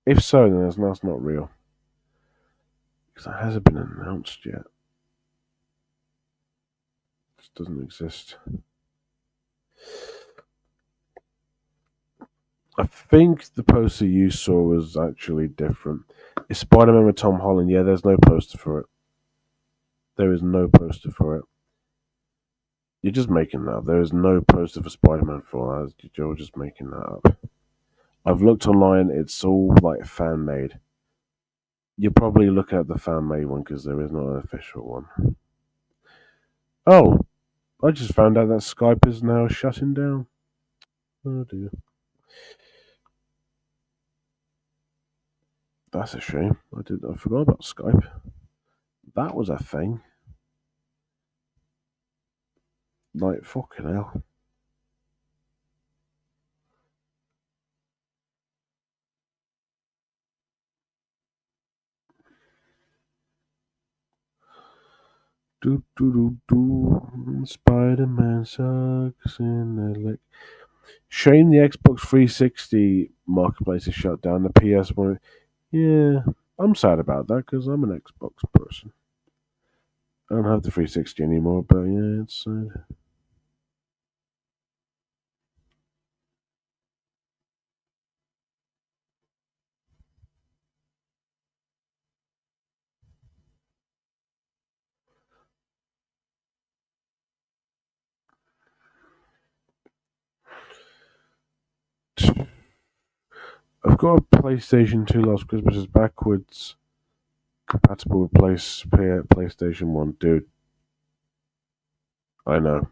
If so, then that's not real. Because that hasn't been announced yet. It doesn't exist. I think the poster you saw was actually different. It's Spider-Man with Tom Holland. Yeah, there's no poster for it. There is no poster for it. You're just making that up. There is no poster for Spider-Man 4. You're just making that up. I've looked online. It's all like fan made. You'll probably look at the fan made one because there is not an official one. Oh, I just found out that Skype is now shutting down. Oh dear. That's a shame. I forgot about Skype. That was a thing. Like fucking hell. Do do do do. Spider-Man sucks in the leg. Shame the Xbox 360 marketplace is shut down. The PS1. Yeah, I'm sad about that because I'm an Xbox person. I don't have the 360 anymore, but yeah, it's sad. I've got a PlayStation 2 last Christmas. It's backwards compatible with PlayStation 1. Dude, I know.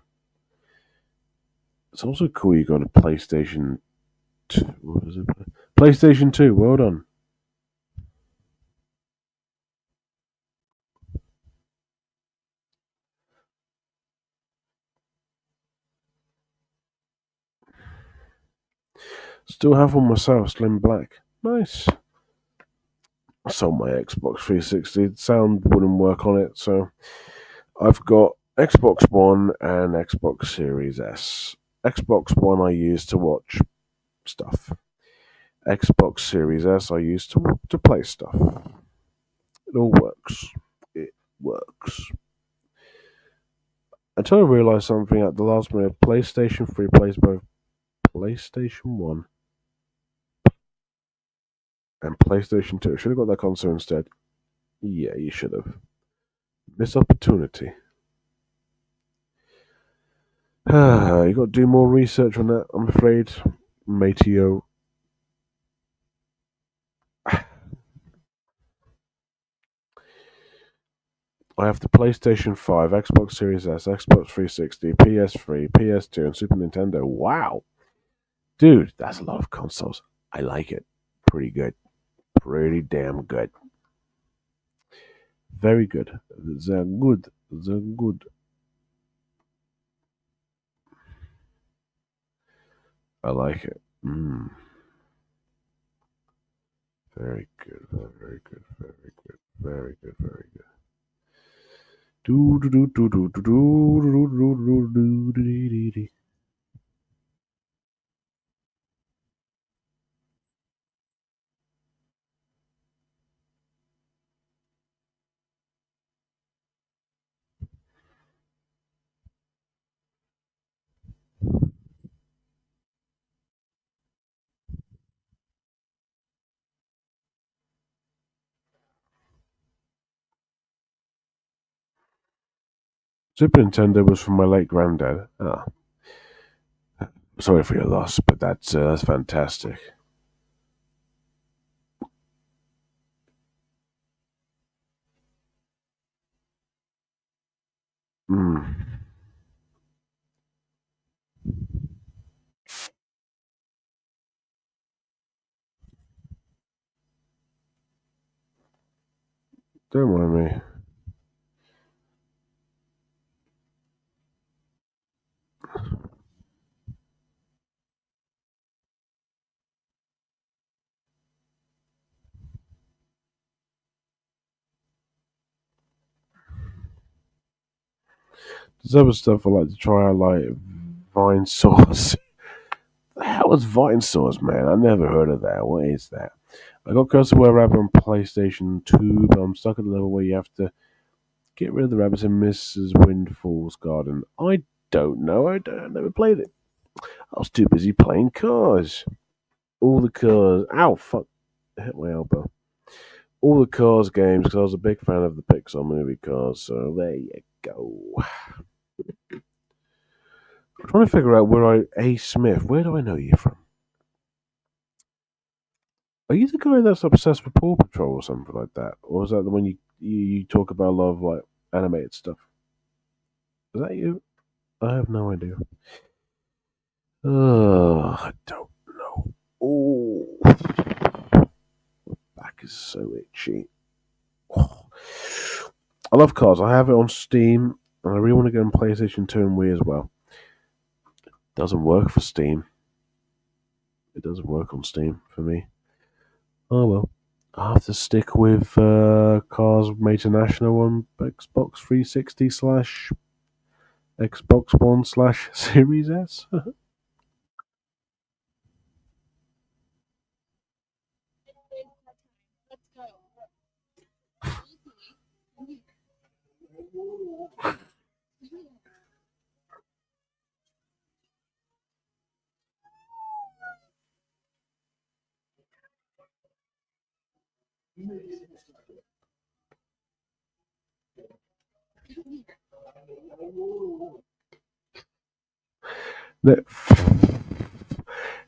It's also cool you got a PlayStation 2. What is it? PlayStation 2, well done. Still have one myself, Slim Black. Nice. I sold my Xbox 360. Sound wouldn't work on it, so I've got Xbox One and Xbox Series S. Xbox One I use to watch stuff. Xbox Series S I use to play stuff. It all works. It works. Until I realised something at the last minute, PlayStation 3 plays both PlayStation 1 and PlayStation 2. Should have got that console instead. Yeah, you should have. Missed opportunity. You got to do more research on that, I'm afraid, Mateo. I have the PlayStation 5, Xbox Series S, Xbox 360, PS3, PS2, and Super Nintendo. Wow. Dude, that's a lot of consoles. I like it. Pretty good. Pretty damn good. Very good. They're good. They're good. I like it. Very good. Very good. Very good. Very good. Very good. Do do do do do do do do do do do do. Super Nintendo was from my late granddad. Ah, sorry for your loss, but that's fantastic. Mm. Don't mind me. There's other stuff I like to try. I like Vine Sauce. The hell is Vine Sauce, man? I never heard of that. What is that? I got Curse of Were Rabbit on PlayStation 2, but I'm stuck at the level where you have to get rid of the rabbits in Mrs. Windfall's garden. I don't know. I never played it. I was too busy playing cars. All the cars. Ow, fuck. I hit my elbow. All the Cars games, because I was a big fan of the Pixar movie Cars, so there you go. I'm trying to figure out A. Smith, where do I know you from? Are you the guy that's obsessed with Paw Patrol or something like that? Or is that the one you talk about a lot of, like, animated stuff? Is that you? I have no idea. I don't know. Oh, back is so itchy. Oh. I love Cars. I have it on Steam, and I really want to get on PlayStation 2 and Wii as well. Doesn't work for Steam. It doesn't work on Steam for me. Oh well. I have to stick with Cars Made National on Xbox 360 slash Xbox One slash Series S.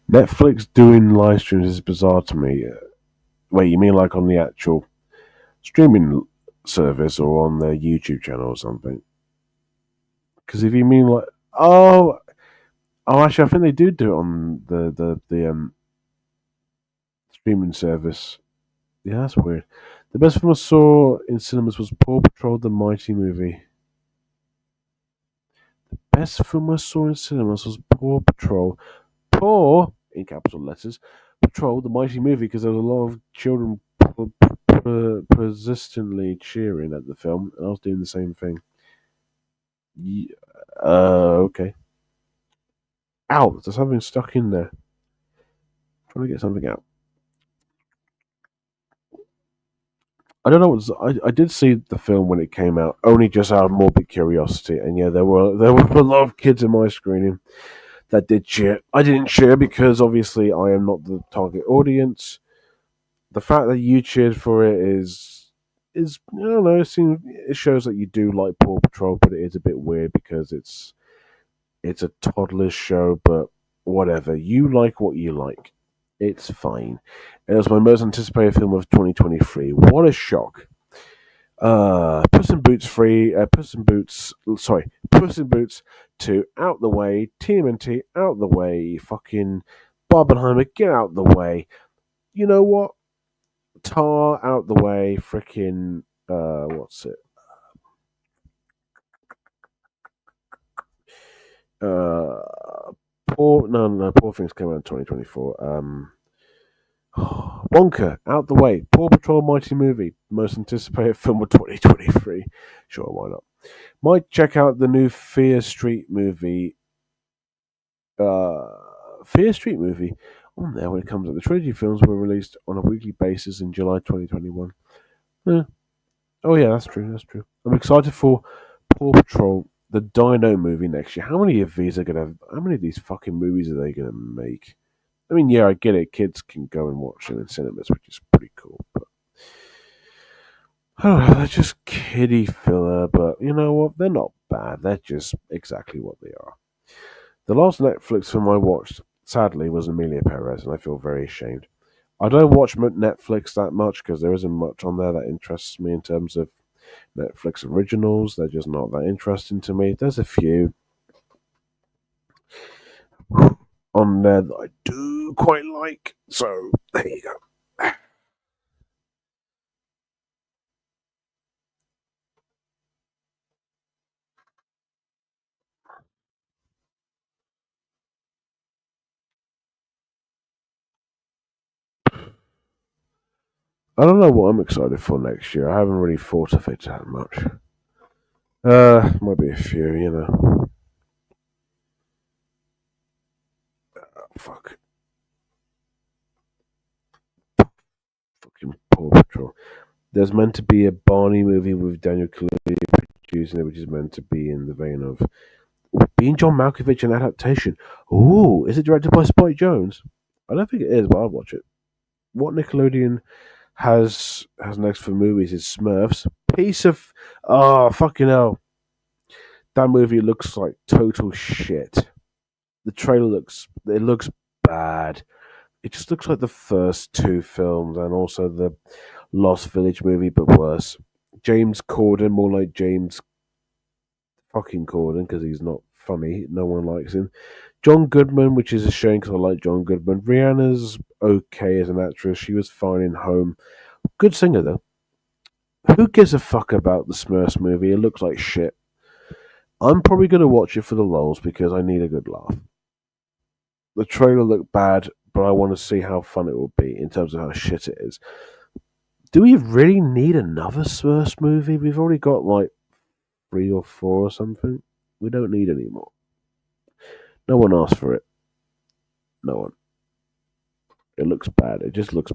Netflix doing live streams is bizarre to me. Wait, you mean like on the actual streaming service or on their YouTube channel or something? Because if you mean like, oh, actually, I think they do it on the streaming service. Yeah, that's weird. The best film I saw in cinemas was Paw Patrol: The Mighty Movie. Best film I saw in cinemas was Paw Patrol. Paw in capital letters. Patrol: The Mighty Movie, because there was a lot of children persistently cheering at the film, and I was doing the same thing. Yeah, okay. Ow! There's something stuck in there. Trying to get something out. I don't know what I did see the film when it came out, only just out of morbid curiosity, and yeah, there were a lot of kids in my screening that did cheer. I didn't cheer because obviously I am not the target audience. The fact that you cheered for it is I don't know. It shows that you do like Paw Patrol, but it is a bit weird because it's a toddler's show. But whatever, you like what you like. It's fine. It was my most anticipated film of 2023. What a shock! Puss in Boots free. Puss in Boots. Sorry, Puss in Boots 2 out the way. TMNT out the way. Fucking Barbenheimer get out the way. You know what? Tar out the way. Freaking what's it? Poor no, Poor Things came out in 2024. Wonka out the way. Paw Patrol Mighty Movie, most anticipated film of 2023. Sure, why not? Might check out the new Fear Street movie. Fear Street movie on there when it comes out. The trilogy films were released on a weekly basis in July 2021. Yeah. Oh yeah, that's true. That's true. I'm excited for Paw Patrol, the Dino movie next year. How many of these are gonna? How many of these fucking movies are they gonna make? I mean, yeah, I get it. Kids can go and watch them in cinemas, which is pretty cool. But I don't know. They're just kiddie filler. But you know what? They're not bad. They're just exactly what they are. The last Netflix film I watched, sadly, was Amelia Perez, and I feel very ashamed. I don't watch Netflix that much because there isn't much on there that interests me in terms of Netflix originals. They're just not that interesting to me. There's a few on there that I do quite like. So there you go. I don't know what I'm excited for next year. I haven't really thought of it that much. Might be a few, you know. Fuck. Fucking Paw Patrol. There's meant to be a Barney movie with Daniel Kaluuya producing it, which is meant to be in the vein of being John Malkovich an adaptation. Ooh, is it directed by Spike Jones? I don't think it is, but I'll watch it. What Nickelodeon has next for movies is Smurfs. Piece of fucking hell. That movie looks like total shit. The trailer looks bad. It just looks like the first two films and also the Lost Village movie, but worse. James Corden, more like James fucking Corden, because he's not funny. No one likes him. John Goodman, which is a shame because I like John Goodman. Rihanna's okay as an actress. She was fine in Home. Good singer though. Who gives a fuck about the Smurfs movie? It looks like shit. I'm probably going to watch it for the lols because I need a good laugh. The trailer looked bad, but I want to see how fun it will be in terms of how shit it is. Do we really need another Smurfs movie? We've already got like 3 or 4 or something. We don't need any more. No one asked for it. No one. It looks bad. It just looks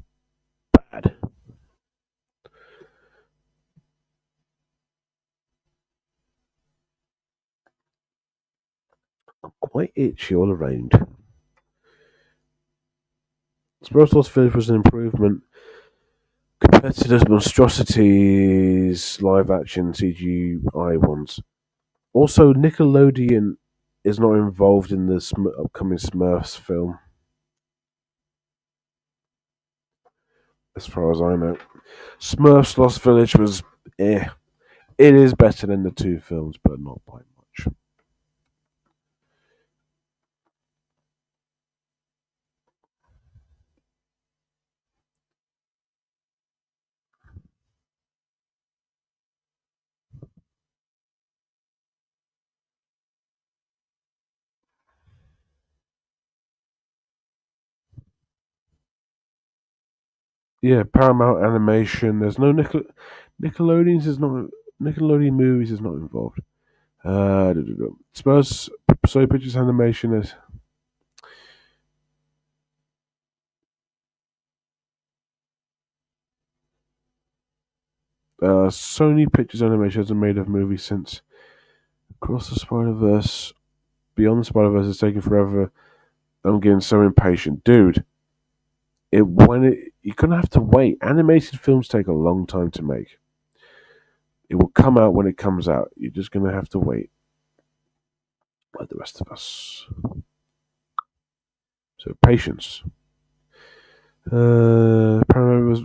bad. I'm quite itchy all around. Smurfs Lost Village was an improvement compared to those monstrosities live action CGI ones. Also, Nickelodeon is not involved in the upcoming Smurfs film, as far as I know. Smurfs Lost Village was eh. It is better than the two films, but not by much. Yeah, Paramount Animation. There's no Nickelodeon's is not Nickelodeon movies is not involved. Spurs Sony Pictures Animation is Sony Pictures Animation hasn't made a movie since Across the Spider Verse. Beyond the Spider Verse is taking forever. I'm getting so impatient, dude. You're gonna have to wait. Animated films take a long time to make. It will come out when it comes out. You're just gonna have to wait, like the rest of us. So patience. Paramount was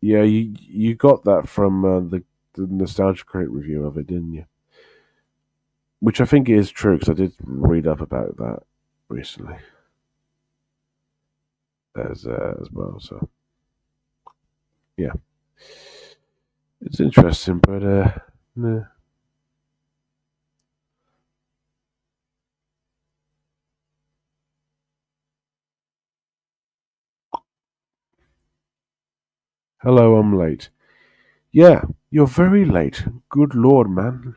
yeah. You got that from the Nostalgia Crate review of it, didn't you? Which I think is true because I did read up about that recently as well. So yeah, it's interesting, but nah. Hello, I'm late. Yeah, you're very late. Good lord, man.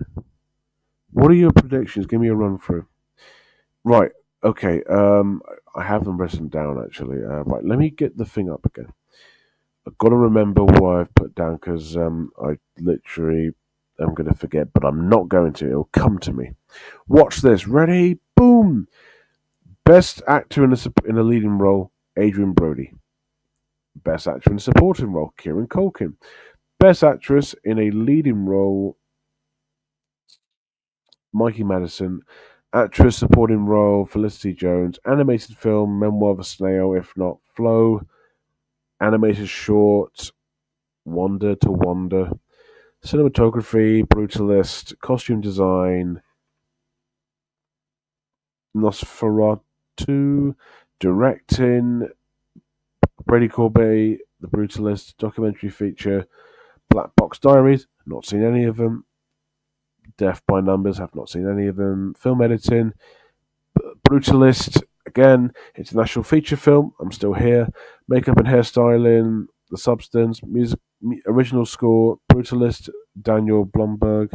What are your predictions? Give me a run through. Right. Okay. I have them written down actually. Right. Let me get the thing up again. I've got to remember what I've put down because I literally am going to forget, but I'm not going to. It'll come to me. Watch this. Ready? Boom. Best actor in a leading role, Adrian Brody. Best actor in a supporting role, Kieran Culkin. Best actress in a leading role, Mikey Madison. Actress supporting role, Felicity Jones. Animated film, Memoir of a Snail, if not Flow. Animated short, Wander to Wander. Cinematography, Brutalist. Costume design, Nosferatu. Directing, Brady Corbet, The Brutalist. Documentary feature, Black Box Diaries. Not seen any of them. Death by Numbers. Have not seen any of them. Film editing, Brutalist. Again, international feature film. I'm still here. Makeup and hairstyling, The Substance, music, original score, Brutalist, Daniel Blomberg.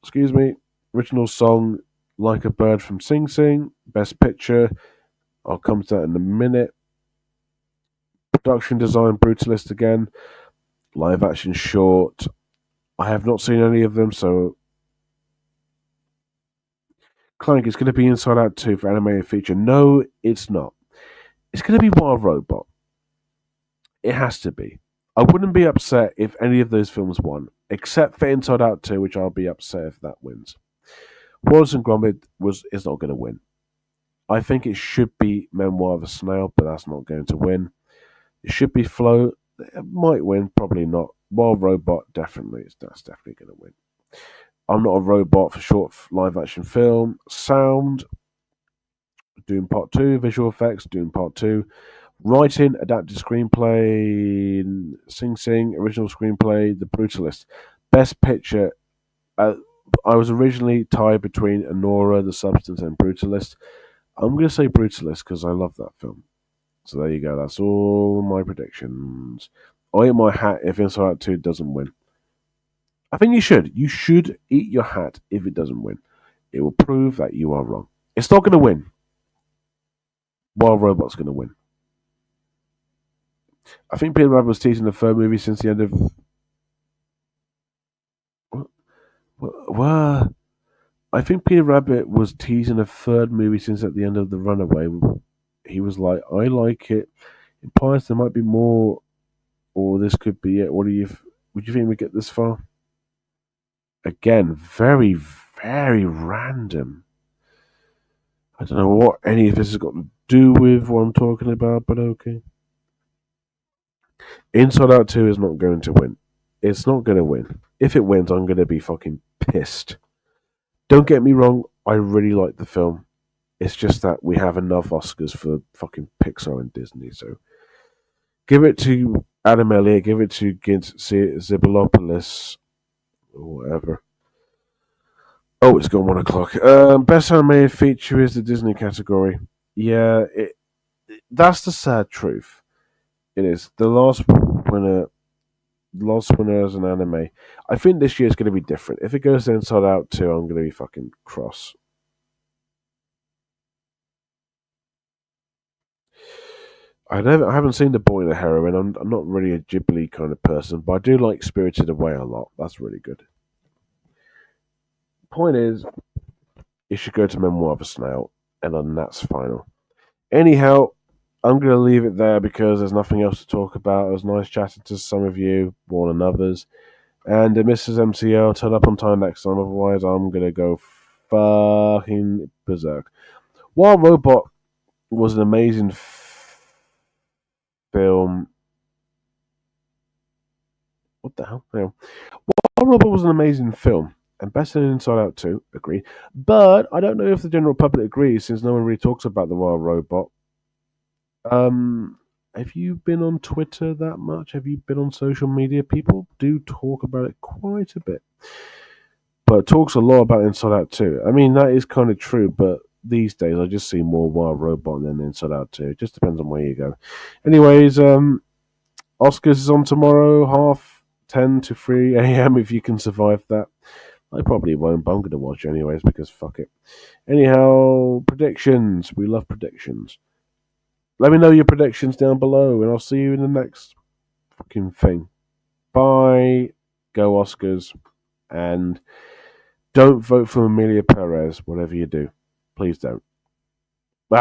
Excuse me. Original song, Like a Bird from Sing Sing. Best Picture, I'll come to that in a minute. Production design, Brutalist again. Live action short. I have not seen any of them, so Clank, it's going to be Inside Out 2 for animated feature. No, it's not. It's going to be Wild Robot. It has to be. I wouldn't be upset if any of those films won, except for Inside Out 2, which I'll be upset if that wins. Wallace and Gromit is not going to win. I think it should be Memoir of a Snail, but that's not going to win. It should be Flow. It might win, probably not. Wild Robot, definitely. That's definitely going to win. I'm Not a Robot for short live action film. Sound, Doom Part 2. Visual effects, Doom Part 2. Writing, adapted screenplay, Sing Sing, original screenplay, The Brutalist. Best picture, I was originally tied between Anora, The Substance, and Brutalist. I'm going to say Brutalist because I love that film. So there you go. That's all my predictions. I eat my hat if Inside Out 2 doesn't win. I think you should. You should eat your hat if it doesn't win. It will prove that you are wrong. It's not going to win. Wild Robot's going to win. I think Peter Rabbit was teasing the third movie since the end of. What? I think Peter Rabbit was teasing a third movie since at the end of The Runaway. He was like, I like it. Implies there might be more, or this could be it. Would you think we get this far? Again, very, very random. I don't know what any of this has got to do with what I'm talking about, but okay. Inside Out 2 is not going to win. It's not going to win. If it wins, I'm going to be fucking pissed. Don't get me wrong, I really like the film. It's just that we have enough Oscars for fucking Pixar and Disney, so give it to Adam Elliott, give it to Gint Zibalopoulos, or whatever. Oh, it's gone 1 o'clock. Best animated feature is the Disney category. Yeah, that's the sad truth. It is. The last winner is an anime. I think this year is going to be different. If it goes to Inside Out 2, I'm going to be fucking cross. I haven't seen The Boy and the Heroine. I'm not really a Ghibli kind of person, but I do like Spirited Away a lot. That's really good. Point is, it should go to Memoir of a Snail, and then that's final. Anyhow, I'm going to leave it there because there's nothing else to talk about. It was nice chatting to some of you more than others. And Mrs. MCL, turn up on time next time. Otherwise, I'm going to go fucking berserk. Wild Robot was an amazing film. What the hell? Yeah. Wild Robot was an amazing film. And better than Inside Out 2, agreed. But I don't know if the general public agrees since no one really talks about the Wild Robot. Have you been on Twitter that much? Have you been on social media? People do talk about it quite a bit. But it talks a lot about Inside Out 2. I mean, that is kind of true, but these days I just see more Wild Robot than Inside Out 2. It just depends on where you go. Anyways, Oscars is on tomorrow, 10:30 to 3 a.m. if you can survive that. I probably won't, but I'm going to watch anyways because fuck it. Anyhow, predictions. We love predictions. Let me know your predictions down below, and I'll see you in the next fucking thing. Bye. Go Oscars. And don't vote for Amelia Perez, whatever you do. Please don't. Bye.